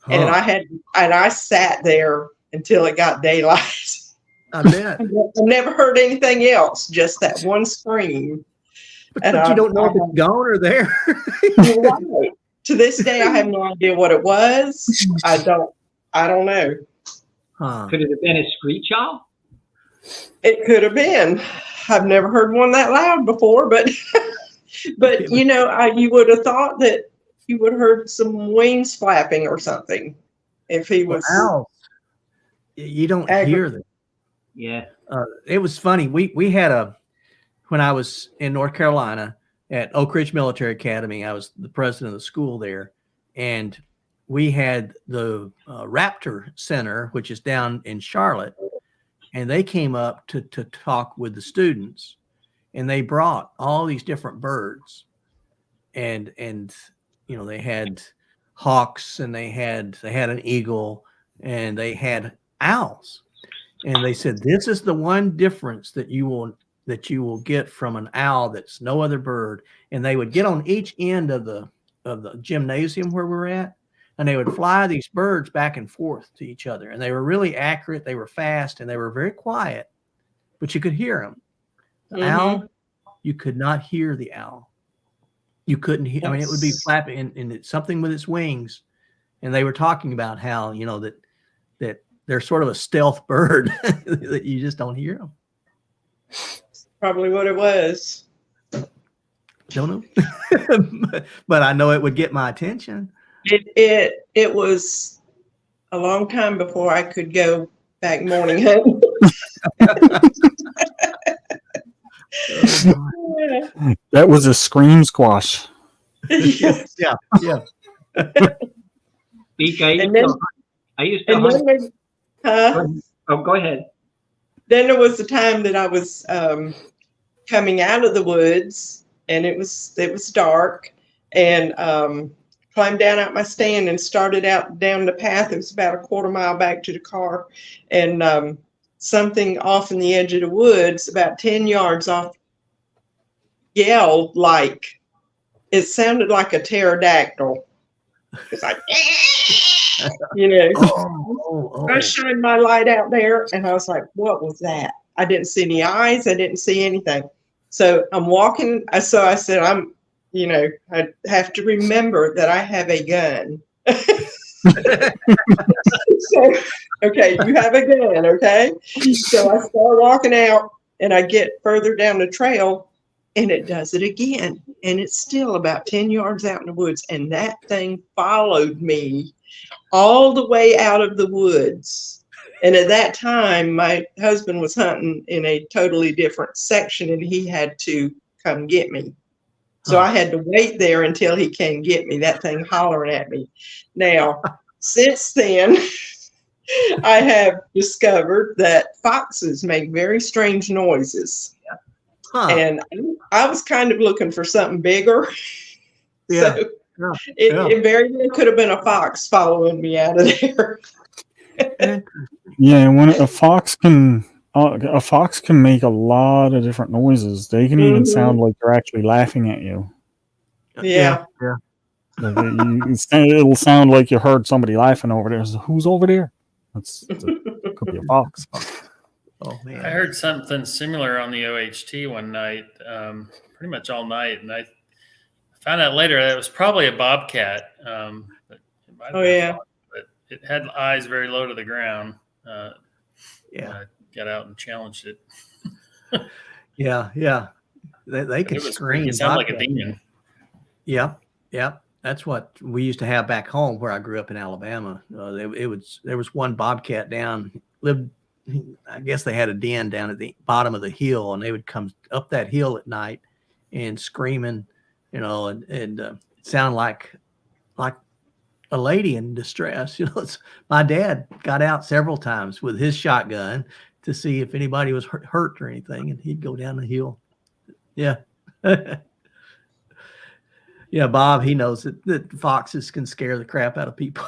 And I sat there until it got daylight. I bet. I never heard anything else, just that one scream. But you don't know if it's gone or there. Right. To this day, I have no idea what it was. I don't know. Could it have been a screech owl? It could have been. I've never heard one that loud before, but you would have thought that you would have heard some wings flapping or something if he was. Wow. You don't hear them. Yeah. It was funny. We had when I was in North Carolina at Oak Ridge Military Academy, I was the president of the school there, and we had the Raptor Center, which is down in Charlotte, and they came up to talk with the students, and they brought all these different birds, and they had hawks, and they had an eagle, and they had owls, and they said this is the one difference that you will get from an owl that's no other bird. And they would get on each end of the gymnasium where we're at, and they would fly these birds back and forth to each other, and they were really accurate, they were fast, and they were very quiet, but you could hear them. The owl, you could not hear the owl. You couldn't hear. I mean, it would be flapping and it's something with its wings, and they were talking about how that they're sort of a stealth bird that you just don't hear them. Probably what it was. Don't know, but I know it would get my attention. It was a long time before I could go back morning hunting. That was a scream squash. Yeah. Yeah. Beak, And then- I used to And hunt. then, huh? Oh, go ahead. Then there was the time that I was coming out of the woods, and it was dark, and climbed down out my stand and started out down the path. It was about a quarter mile back to the car, and something off in the edge of the woods, about 10 yards off, yelled like, it sounded like a pterodactyl. It's like, you know. I shined my light out there, and I was like, what was that? I didn't see any eyes. I didn't see anything. So I'm walking. So I said, I have to remember that I have a gun. So, okay, you have a gun, okay? So I start walking out, and I get further down the trail, and it does it again. And it's still about 10 yards out in the woods. And that thing followed me all the way out of the woods. And at that time, my husband was hunting in a totally different section, and he had to come get me. So I had to wait there until he came get me, that thing hollering at me. Now, since then, I have discovered that foxes make very strange noises. And I was kind of looking for something bigger. Yeah. So it very well could have been a fox following me out of there. Yeah, when a fox can make a lot of different noises. They can even sound like they're actually laughing at you. Yeah. Like it'll sound like you heard somebody laughing over there. So, who's over there? It could be a fox. Oh man. I heard something similar on the OHT one night, pretty much all night, and I found out later that it was probably a bobcat. But it might have been a fox, but it had eyes very low to the ground. I got out and challenged it. Yeah. They can scream. It sounded like a demon. Yeah. That's what we used to have back home where I grew up in Alabama. There was one bobcat I guess they had a den down at the bottom of the hill, and they would come up that hill at night and screaming, and it sounded like a lady in distress. My dad got out several times with his shotgun to see if anybody was hurt or anything, and he'd go down the hill. Yeah. Yeah, Bob, he knows that foxes can scare the crap out of people.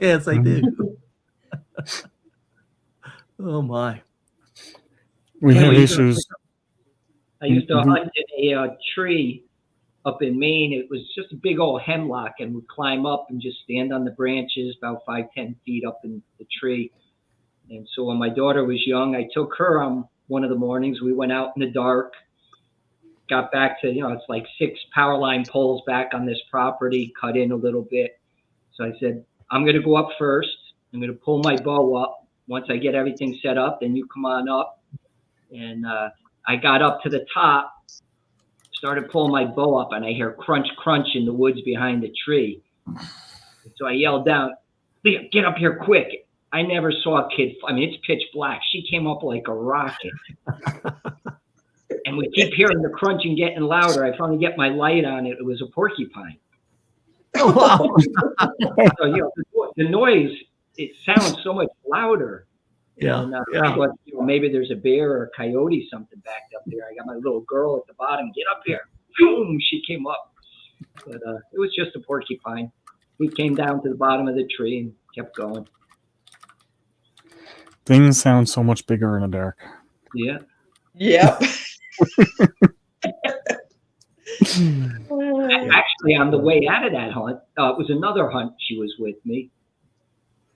Yes, they do. Oh my. We have issues. I used to hunt in a tree up in Maine. It was just a big old hemlock, and we'd climb up and just stand on the branches about 5-10 feet up in the tree. And so when my daughter was young, I took her on one of the mornings. We went out in the dark, got back to, it's like 6 power line poles back on this property, cut in a little bit. So I said, I'm going to go up first. I'm going to pull my bow up. Once I get everything set up, then you come on up. And I got up to the top, started pulling my bow up, and I hear crunch, crunch in the woods behind the tree. So I yelled down, Leah, get up here quick. I never saw a kid. It's pitch black. She came up like a rocket. And we keep hearing the crunching getting louder. I finally get my light on it. It was a porcupine. Oh, wow. So, the noise, it sounds so much louder. Yeah. And, I thought, maybe there's a bear or a coyote, something backed up there. I got my little girl at the bottom. Get up here. Boom, she came up. But it was just a porcupine. We came down to the bottom of the tree and kept going. Things sound so much bigger in the dark. Yeah. Yep. Actually, on the way out of that hunt, it was another hunt. She was with me.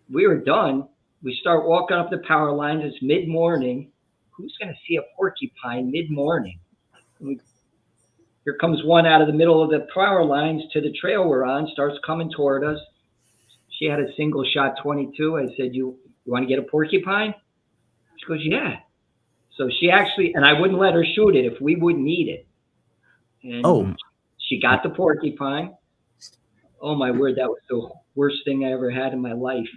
We were done. We start walking up the power lines. It's mid-morning. Who's going to see a porcupine mid-morning? Here comes one out of the middle of the power lines to the trail we're on, starts coming toward us. She had a single shot 22. I said, you want to get a porcupine? She goes, yeah. So she actually, and I wouldn't let her shoot it if we wouldn't eat it. And she got the porcupine. Oh my word, that was the worst thing I ever had in my life.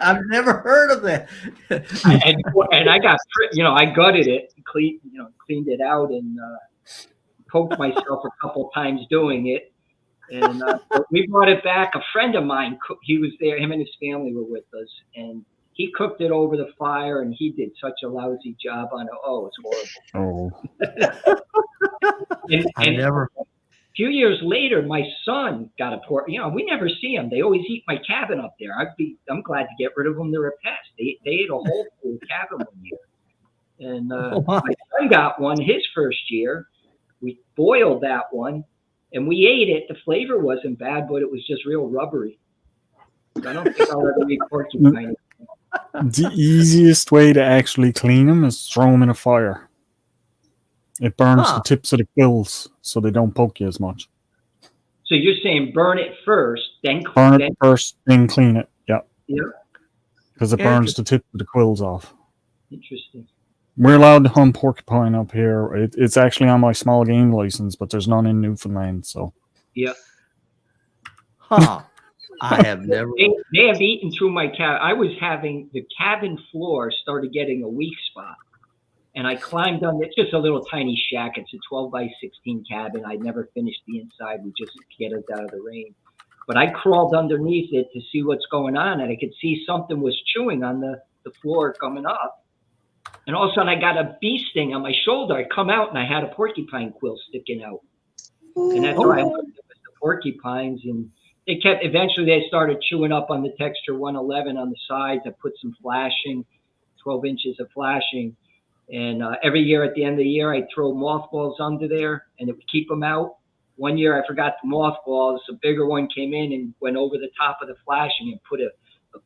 I've never heard of that. and I got, I gutted it, cleaned it out, and poked myself a couple times doing it. And we brought it back. A friend of mine, he was there. Him and his family were with us, and he cooked it over the fire, and he did such a lousy job on it. Oh, it's horrible. Oh, And a few years later, my son got a pork. We never see them. They always eat my cabin up there. I'm glad to get rid of them. They're a pest. They ate a whole full cabin 1 year. And my son got one his first year. We boiled that one, and we ate it. The flavor wasn't bad, but it was just real rubbery. I don't think I'll ever eat porcupine. the easiest way to actually clean them is throw them in a fire. It burns the tips of the quills, so they don't poke you as much. So you're saying burn it first, then burn it first, then clean it. Yeah. Yeah. Because it burns the tip of the quills off. Interesting. We're allowed to hunt porcupine up here. It's actually on my small game license, but there's none in Newfoundland. So. Yeah. Huh. I have never. They have eaten through my cabin. I was having the cabin floor started getting a weak spot. And I climbed on. It's just a little tiny shack. It's a 12 by 16 cabin. I never finished the inside. We just get us out of the rain. But I crawled underneath it to see what's going on, and I could see something was chewing on the floor coming up. And all of a sudden, I got a bee sting on my shoulder. I come out, and I had a porcupine quill sticking out. And that's why I looked at the porcupines. And eventually, they started chewing up on the Texture 111 on the sides. I put some flashing, 12 inches of flashing. And every year at the end of the year, I'd throw mothballs under there, and it would keep them out. 1 year, I forgot the mothballs. A bigger one came in and went over the top of the flashing and put a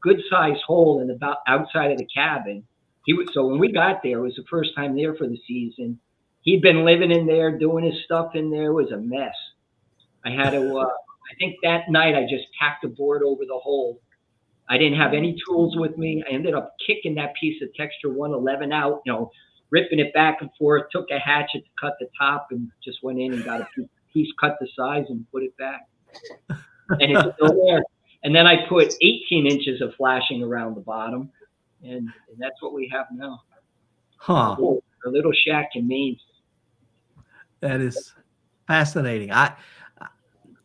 good-sized hole in the outside of the cabin. So when we got there, it was the first time there for the season. He'd been living in there, doing his stuff in there. It was a mess. I had to, I think that night I just tacked a board over the hole. I didn't have any tools with me. I ended up kicking that piece of Texture 111 out, ripping it back and forth, took a hatchet to cut the top and just went in and got a piece, cut the size and put it back. And it's still there. And then I put 18 inches of flashing around the bottom. And that's what we have now. Huh. A little shack in Maine. That is fascinating.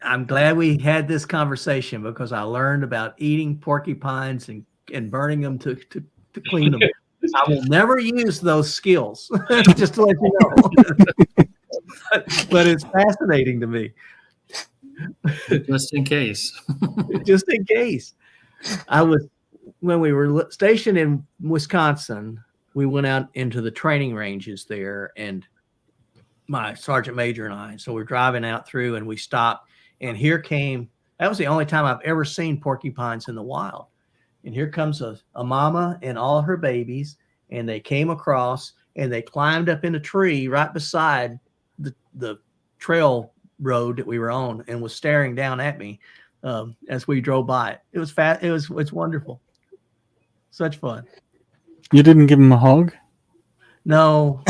I'm glad we had this conversation because I learned about eating porcupines and burning them to clean them. I will never use those skills, just to let you know. but it's fascinating to me. Just in case. Just in case. When we were stationed in Wisconsin, we went out into the training ranges there, and my sergeant major and I. So we're driving out through, and we stopped, and that was the only time I've ever seen porcupines in the wild. And here comes a mama and all her babies, and they came across and they climbed up in a tree right beside the trail road that we were on and was staring down at me as we drove by it. It was it's wonderful. Such fun. You didn't give him a hug? No.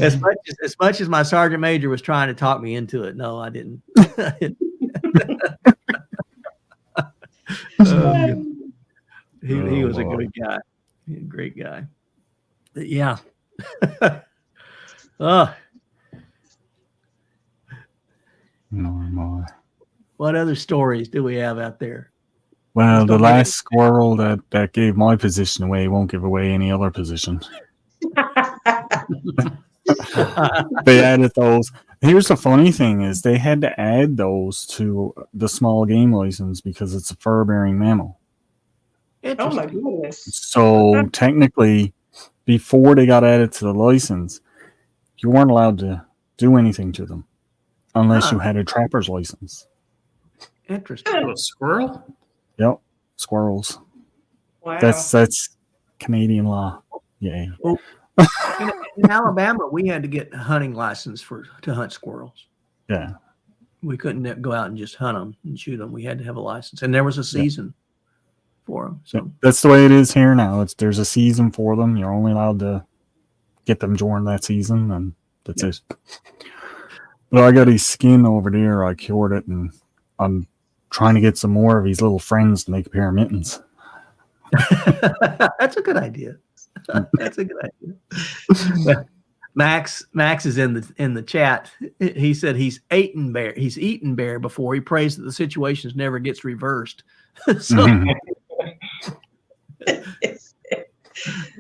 as much as my sergeant major was trying to talk me into it, no, I didn't. He was a good guy. He was a great guy. But yeah. No. What other stories do we have out there? Well, the last squirrel that gave my position away won't give away any other position. They added those. Here's the funny thing is they had to add those to the small game license because it's a fur-bearing mammal. Oh my goodness. So technically, before they got added to the license, you weren't allowed to do anything to them unless you had a trapper's license. Interesting. A squirrel? Yep, squirrels. Wow. That's Canadian law. Yay. Well, in Alabama, we had to get a hunting license to hunt squirrels. Yeah. We couldn't go out and just hunt them and shoot them. We had to have a license, and there was a season for them. So that's the way it is here now. There's a season for them. You're only allowed to get them during that season, and that's it. But I got his skin over there. I cured it, and I'm trying to get some more of his little friends to make a pair of mittens. That's a good idea. That's a good idea. Max is in the chat. He said he's eaten bear before. He prays that the situation never gets reversed. So,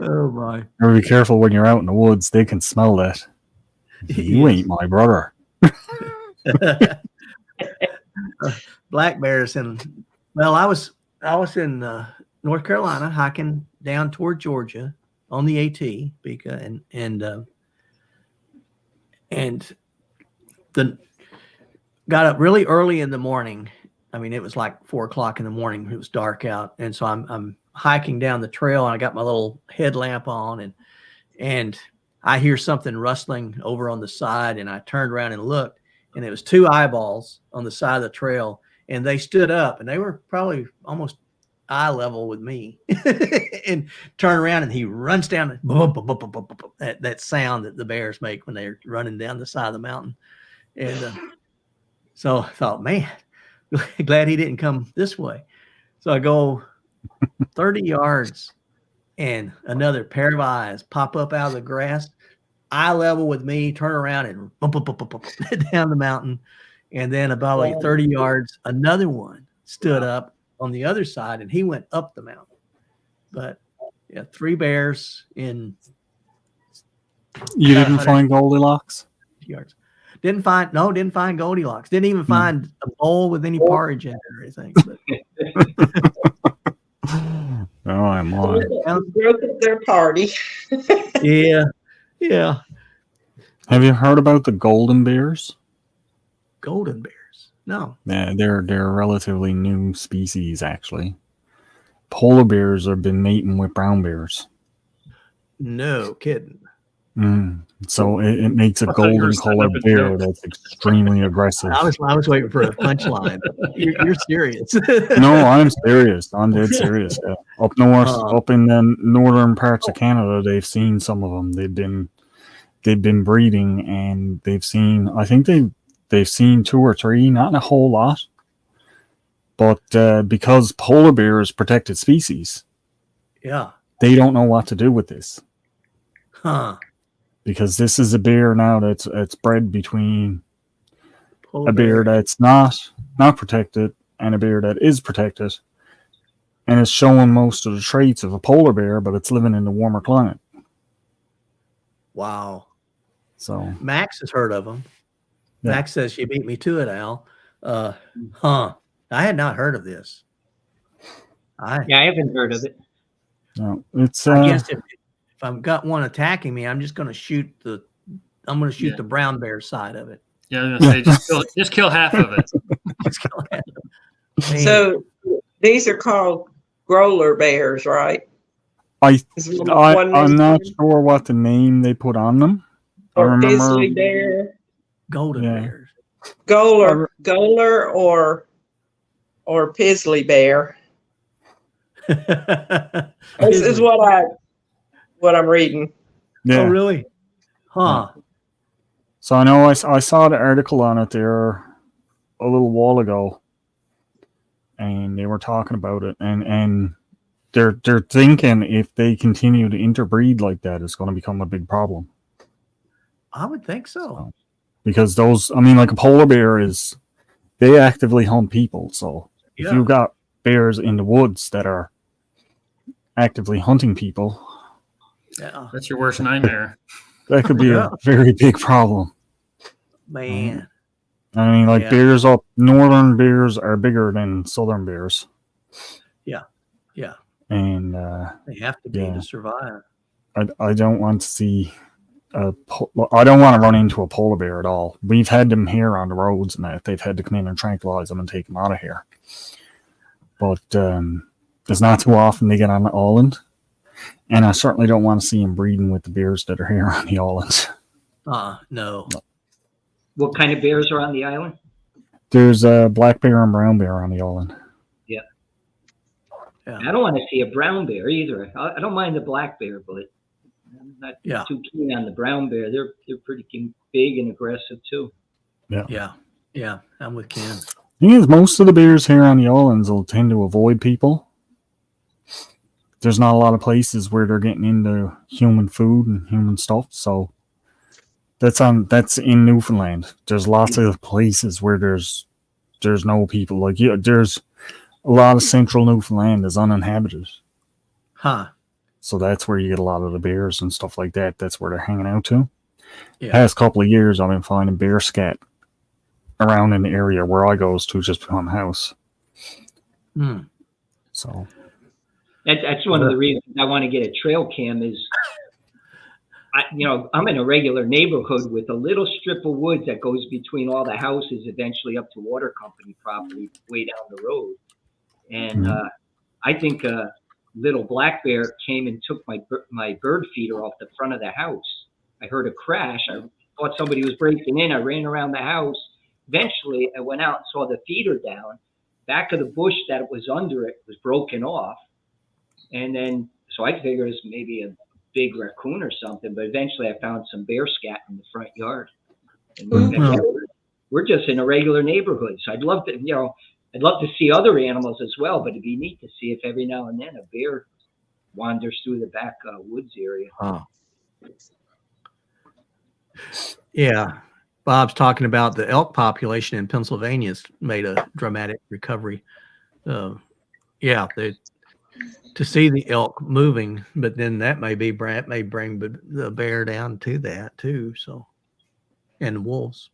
oh my! Be careful when you're out in the woods; they can smell that. You ain't my brother. Black bears and well, I was in North Carolina hiking down toward Georgia on the AT because and the got up really early in the morning. I mean, it was like 4 o'clock in the morning. It was dark out, and so I'm hiking down the trail, and I got my little headlamp on, and I hear something rustling over on the side, and I turned around and looked, and it was 2 eyeballs on the side of the trail, and they stood up, and they were probably almost eye level with me, and turn around, and he runs down that sound that the bears make when they're running down the side of the mountain, and so I thought, man, glad he didn't come this way. So I go 30 yards, and another pair of eyes pop up out of the grass, eye level with me, turn around and down the mountain. And then about like 30 yards, another one stood up on the other side, and he went up the mountain. But yeah, 3 bears in. You didn't find Goldilocks? Yards. Didn't find Goldilocks. Didn't even find a bowl with any porridge in it or anything. But. Oh, I'm on. Broke up their party. Yeah. Have you heard about the golden bears? Golden bears? No. Yeah, they're a relatively new species, actually. Polar bears have been mating with brown bears. No kidding. So it makes a golden colored bear that's extremely aggressive. I was waiting for a punchline. You're serious. No, I'm serious. I'm dead serious. Yeah. Up north, up in the northern parts of Canada, they've seen some of them. They've been breeding, and they've seen. I think they've seen 2 or 3, not a whole lot. But because polar bear is protected species, Yeah. they don't know what to do with this. Huh. Because this is a bear now that's bred between Polar a bear that's not protected and a bear that is protected, and it's showing most of the traits of a polar bear, but it's living in the warmer climate. Wow. So Max has heard of them. Yeah. Max says she beat me to it, Al. I had not heard of this. I haven't heard of it. no, it's I guess if I've got one attacking me, I'm just going to shoot the brown bear side of it. Yeah, I was gonna say just kill half of it. Man. So these are called growler bears, right? I'm One not sure what the name they put on them. I or remember grizzly bear, Golden Yeah. bears. goler or pizzly bear. This is what I'm reading. Yeah. Oh, really? Huh. So I know I saw the article on it there a little while ago, and they were talking about it, and they're thinking if they continue to interbreed like that, it's going to become a big problem. I would think so. Because like a polar bear they actively hunt people. So if you've got bears in the woods that are actively hunting people, Yeah. That's your worst nightmare. that could be Yeah. a very big problem. Man. I mean, like Yeah. bears up northern bears are bigger than southern bears. Yeah. And They have to be Yeah. to survive. I don't want to see I don't want to run into a polar bear at all. We've had them here on the roads, and that they've had to come in and tranquilize them and take them out of here. But it's not too often they get on the island, and I certainly don't want to see them breeding with the bears that are here on the islands. No. What kind of bears are on the island? There's a black bear and brown bear on the island. I don't want to see a brown bear either. I don't mind the black bear, but I'm not too keen on the brown bear. They're pretty big and aggressive too. Yeah. I'm with Ken. Thing is, most of the bears here on the islands will tend to avoid people. There's not a lot of places where they're getting into human food and human stuff, so that's in Newfoundland. There's lots of places where there's no people. Like, yeah, there's a lot of central Newfoundland is uninhabited. Huh. So that's where you get a lot of the bears and stuff like that. That's where they're hanging out to. Yeah. Past couple of years, I've been finding bear scat around in the area where I goes to just behind the house. Hmm. So That's one of the reasons I want to get a trail cam is, I'm in a regular neighborhood with a little strip of woods that goes between all the houses, eventually up to water company property way down the road. And I think a little black bear came and took my bird feeder off the front of the house. I heard a crash. I thought somebody was breaking in. I ran around the house. Eventually, I went out and saw the feeder down. Back of the bush that was under it was broken off. And then, so I figured it was maybe a big raccoon or something, but eventually I found some bear scat in the front yard. And we're just in a regular neighborhood. So I'd love to see other animals as well, but it'd be neat to see if every now and then a bear wanders through the back woods area. Oh. Yeah. Bob's talking about the elk population in Pennsylvania's made a dramatic recovery. Yeah, to see the elk moving, but then that may bring the bear down to that too. So, and wolves.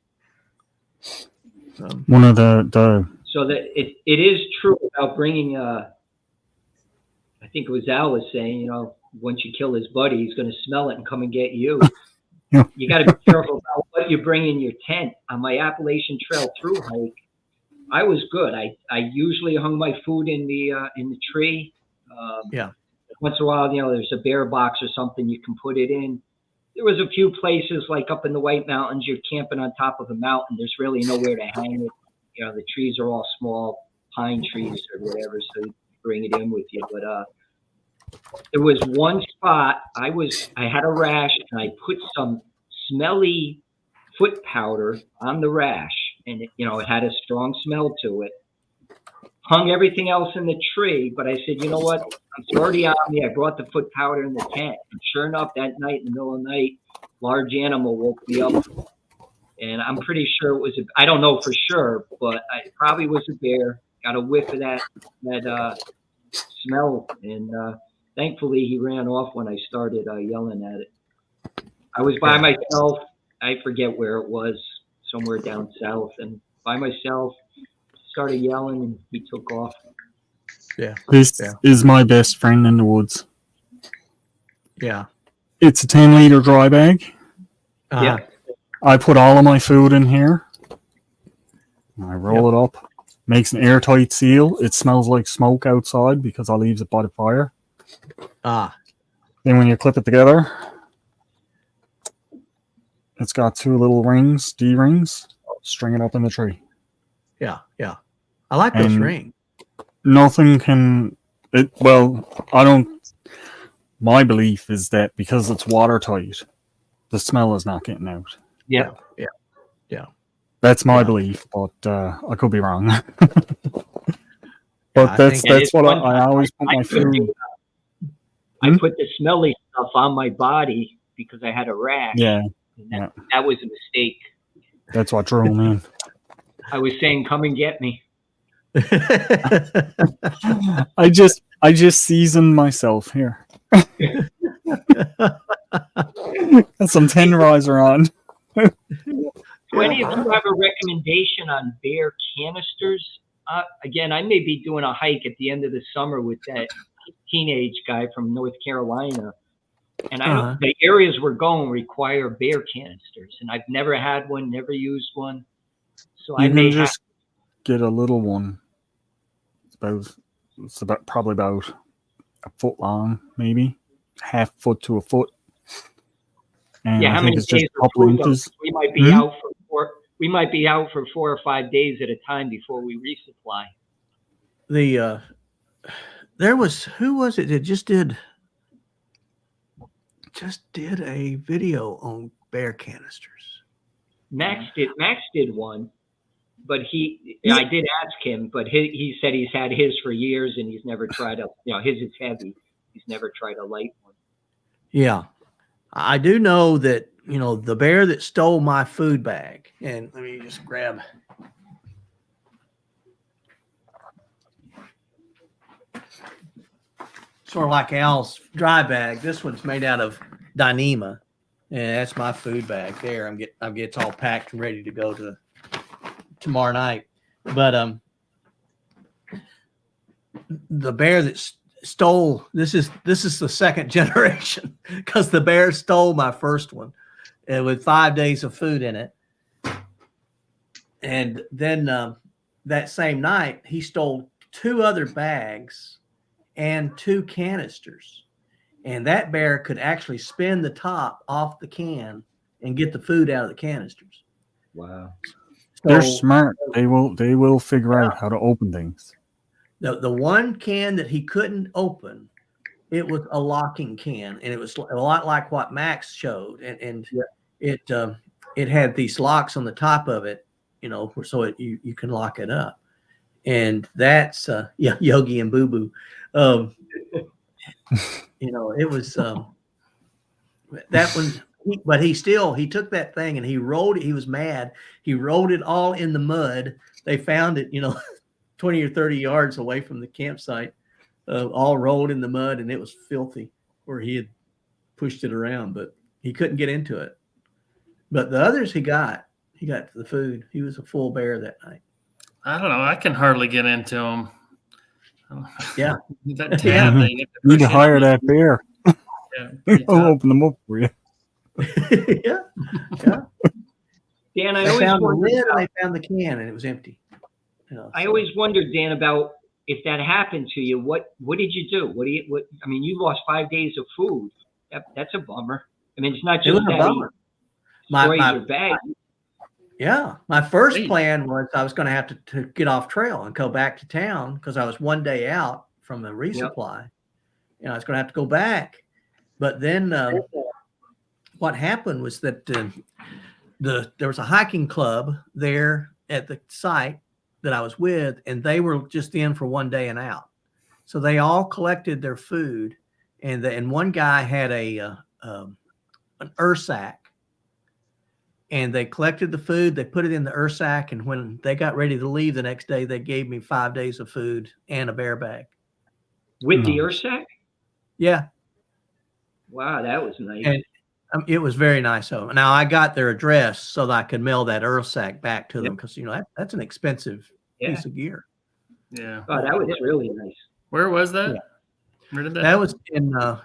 one of the So that it is true about bringing, I think it was Al was saying, once you kill his buddy, he's going to smell it and come and get you. Yeah. You got to be careful about what you bring in your tent. On my Appalachian Trail through hike, I was good. I usually hung my food in the tree. Yeah. Once in a while, there's a bear box or something you can put it in. There was a few places like up in the White Mountains, you're camping on top of a mountain. There's really nowhere to hang it. The trees are all small pine trees or whatever, so you bring it in with you. But there was one spot I had a rash and I put some smelly foot powder on the rash, and it had a strong smell to it. Hung everything else in the tree, but I said, you know what? It's already on me. I brought the foot powder in the tent. And sure enough, that night in the middle of the night, large animal woke me up. And I'm pretty sure it was I don't know for sure, but it probably was a bear. Got a whiff of that smell, and thankfully he ran off when I started yelling at it. I was by myself. I forget where it was, somewhere down south, and by myself, started yelling, and he took off. Yeah. this is my best friend in the woods. Yeah. It's a 10-liter dry bag. Yeah. I put all of my food in here. I roll it up. Makes an airtight seal. It smells like smoke outside because I leaves it by the fire. Then when you clip it together, it's got two little rings, D-rings. String it up in the tree. Yeah. Yeah. I like those And rings. Nothing can. My belief is that because it's watertight, the smell is not getting out. Yeah. Yeah. Yeah. That's my Yeah. belief, but I could be wrong. I That's think- what I always put my food. I put the smelly stuff on my body because I had a rash. Yeah, And that was a mistake. that's what drew me in. I was saying, come and get me. I just seasoned myself here. Got some tenderizer on. Do any of you have a recommendation on bear canisters? Again, I may be doing a hike at the end of the summer with that teenage guy from North Carolina. And the areas we're going require bear canisters. And I've never had one, never used one. So I You may can just get a little one. It's probably about a foot long, maybe half foot to a foot. And how I many think it's days just a are couple food, though? inches. We might be out for we might be out for 4 or 5 days at a time before we resupply. There was, who was it that just did a video on bear canisters? Max did one. but I did ask him, but he said he's had his for years and he's never tried his is heavy. He's never tried a light one. Yeah. I do know that, the bear that stole my food bag, and let me just grab. Sort of like Al's dry bag. This one's made out of Dyneema. And that's my food bag there. It's all packed and ready to go to tomorrow night. But the bear that stole this is the second generation, because the bear stole my first one with 5 days of food in it. And then that same night, he stole 2 other bags and 2 canisters. And that bear could actually spin the top off the can and get the food out of the canisters. Wow. They're smart. They will figure out how to open things. The one can that he couldn't open, it was a locking can, and it was a lot like what Max showed, and it had these locks on the top of it, so you can lock it up, and that's Yogi and Boo Boo. It was that one, but he took that thing and he rolled it. He was mad. He rolled it all in the mud. They found it, 20 or 30 yards away from the campsite, all rolled in the mud, and it was filthy where he had pushed it around, but he couldn't get into it. But the others he got the food. He was a full bear that night. I don't know. I can hardly get into them. Yeah. That tab thing. You need to hire that bear. Yeah, I'll open them up for you. Yeah. Dan, I They always found the wondered lid and about, they found the can, and it was empty. I always wondered, Dan, about if that happened to you, what did you do? You lost 5 days of food. That's a bummer. I mean, it's not It just was a that bummer. he destroyed your bag. My first plan was I was going to have to get off trail and go back to town because I was 1 day out from the resupply. I was going to have to go back. But then what happened was that there was a hiking club there at the site that I was with, and they were just in for 1 day and out. So they all collected their food, and one guy had an Ursack. And they collected the food, they put it in the Ursack, and when they got ready to leave the next day, they gave me 5 days of food and a bear bag. With the Ursack? Yeah. Wow, that was nice. And it was very nice of them. Now, I got their address so that I could mail that Ursack back to them because, that's an expensive piece of gear. Yeah. Oh, that was really nice. Where was that? Yeah. Where did that? That was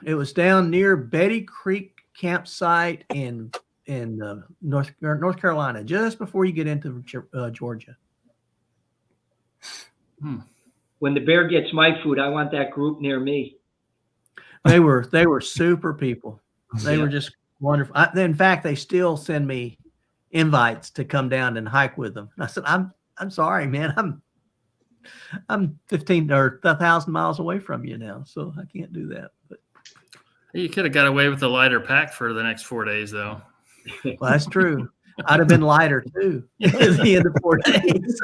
it was down near Betty Creek campsite in North Carolina, just before you get into Georgia. When the bear gets my food, I want that group near me. They were super people. They were just wonderful. In fact, they still send me invites to come down and hike with them. And I said, I'm sorry, man. I'm 15 or 1,000 miles away from you now, so I can't do that. But You could have got away with the lighter pack for the next 4 days, though. well, that's true. I'd have been lighter too at the end of 4 days.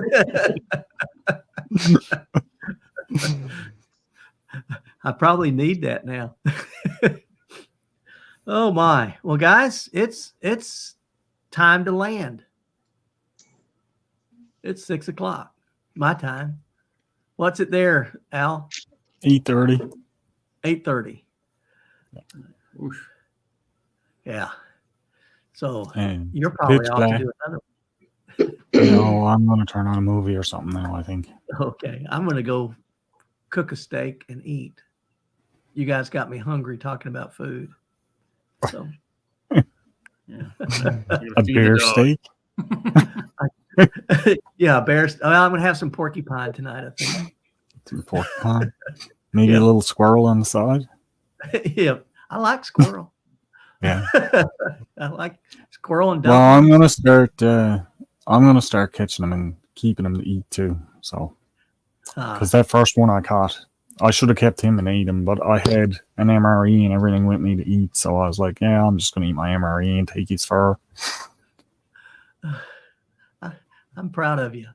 I probably need that now. Oh my. Well, guys, it's time to land. It's 6 o'clock. My time. What's it there, Al? 8:30. 8:30. Oof. Yeah. So And you're probably pitch off black. to do another No, I'm going to turn on a movie or something now, I think. one. Okay. I'm going to go cook a steak and eat. You guys got me hungry talking about food. So, yeah. You're A gonna feed the bear dog. steak? Yeah, bears. I'm going to have some porcupine tonight, I think. Some pork pie. Maybe Yeah. a little squirrel on the side. Yeah. I like squirrel. Yeah. I like squirrel and Well, dumplings. I'm gonna start catching them and keeping them to eat too. So, because that first one I caught, I should have kept him and ate him, but I had an MRE and everything with me to eat, so I was like, yeah, I'm just gonna eat my MRE and take his fur. I'm proud of you.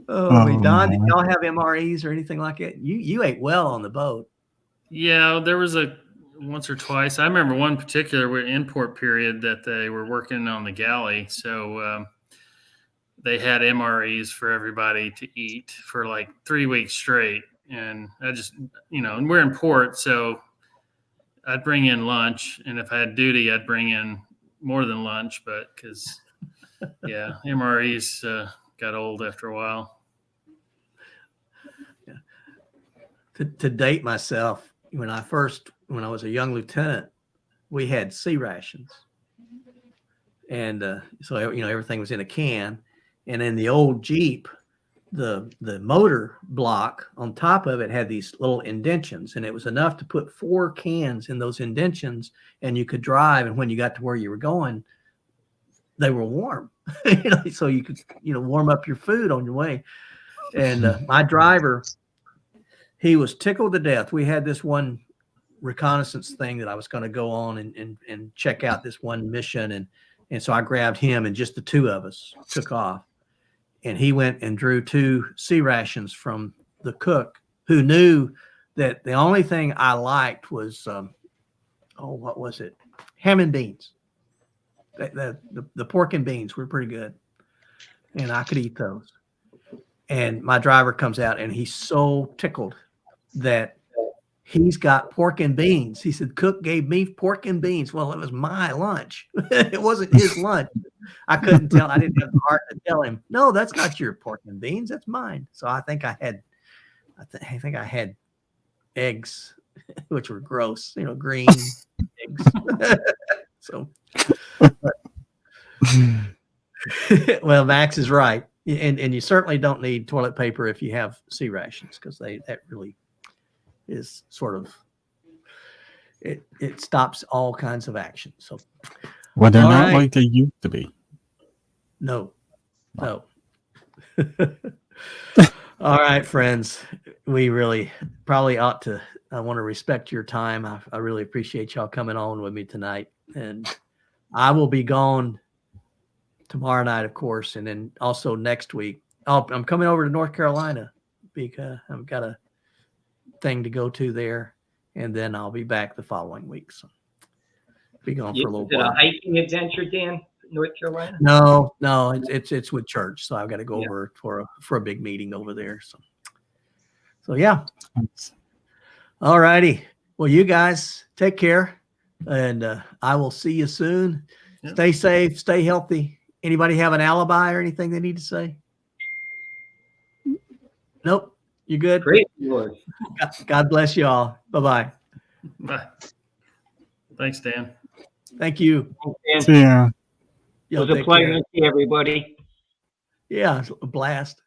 Oh, Don, did man. y'all have MREs or anything like it? You ate well on the boat. Yeah, there was a once or twice. I remember one particular import period that they were working on the galley. So they had MREs for everybody to eat for like 3 weeks straight. And I just, and we're in port. So I'd bring in lunch. And if I had duty, I'd bring in more than lunch. But because, yeah, MREs got old after a while. To date myself, when I was a young lieutenant, we had sea rations, and so everything was in a can, and in the old Jeep, the motor block on top of it had these little indentions, and it was enough to put 4 cans in those indentions, and you could drive. And when you got to where you were going, they were warm, so you could warm up your food on your way. And my driver, he was tickled to death. We had this one reconnaissance thing that I was going to go on and check out this one mission. And so I grabbed him, and just the 2 of us took off. And he went and drew 2 sea rations from the cook, who knew that the only thing I liked was, what was it? Ham and beans. The pork and beans were pretty good. And I could eat those. And my driver comes out, and he's so tickled that he's got pork and beans. He said, "Cook gave me pork and beans." Well, it was my lunch. It wasn't his lunch. I couldn't tell. I didn't have the heart to tell him, "No, that's not your pork and beans. That's mine." So I think I had eggs, which were gross, green eggs. So, well, Max is right. And you certainly don't need toilet paper if you have sea rations, because that really is sort of it stops all kinds of action. So, Well, they're all not right. like they used to be. No. All right, friends, we really probably ought to. I want to respect your time. I really appreciate y'all coming on with me tonight, and I will be gone tomorrow night, of course, and then also next week. I'm coming over to North Carolina because I've got a thing to go to there, and then I'll be back the following week. So be gone for a little Is it a while. hiking adventure, Dan? North Carolina? No, it's with church, so I've got to go over for a big meeting over there. So yeah. All righty. Well, you guys take care, and I will see you soon. Yep. Stay safe, stay healthy. Anybody have an alibi or anything they need to say? Nope. You good? Great Lord. God bless you all. Bye-bye. Bye. Thanks, Dan. Thank you. And See ya. it was a pleasure to see everybody. Yeah, it's a blast.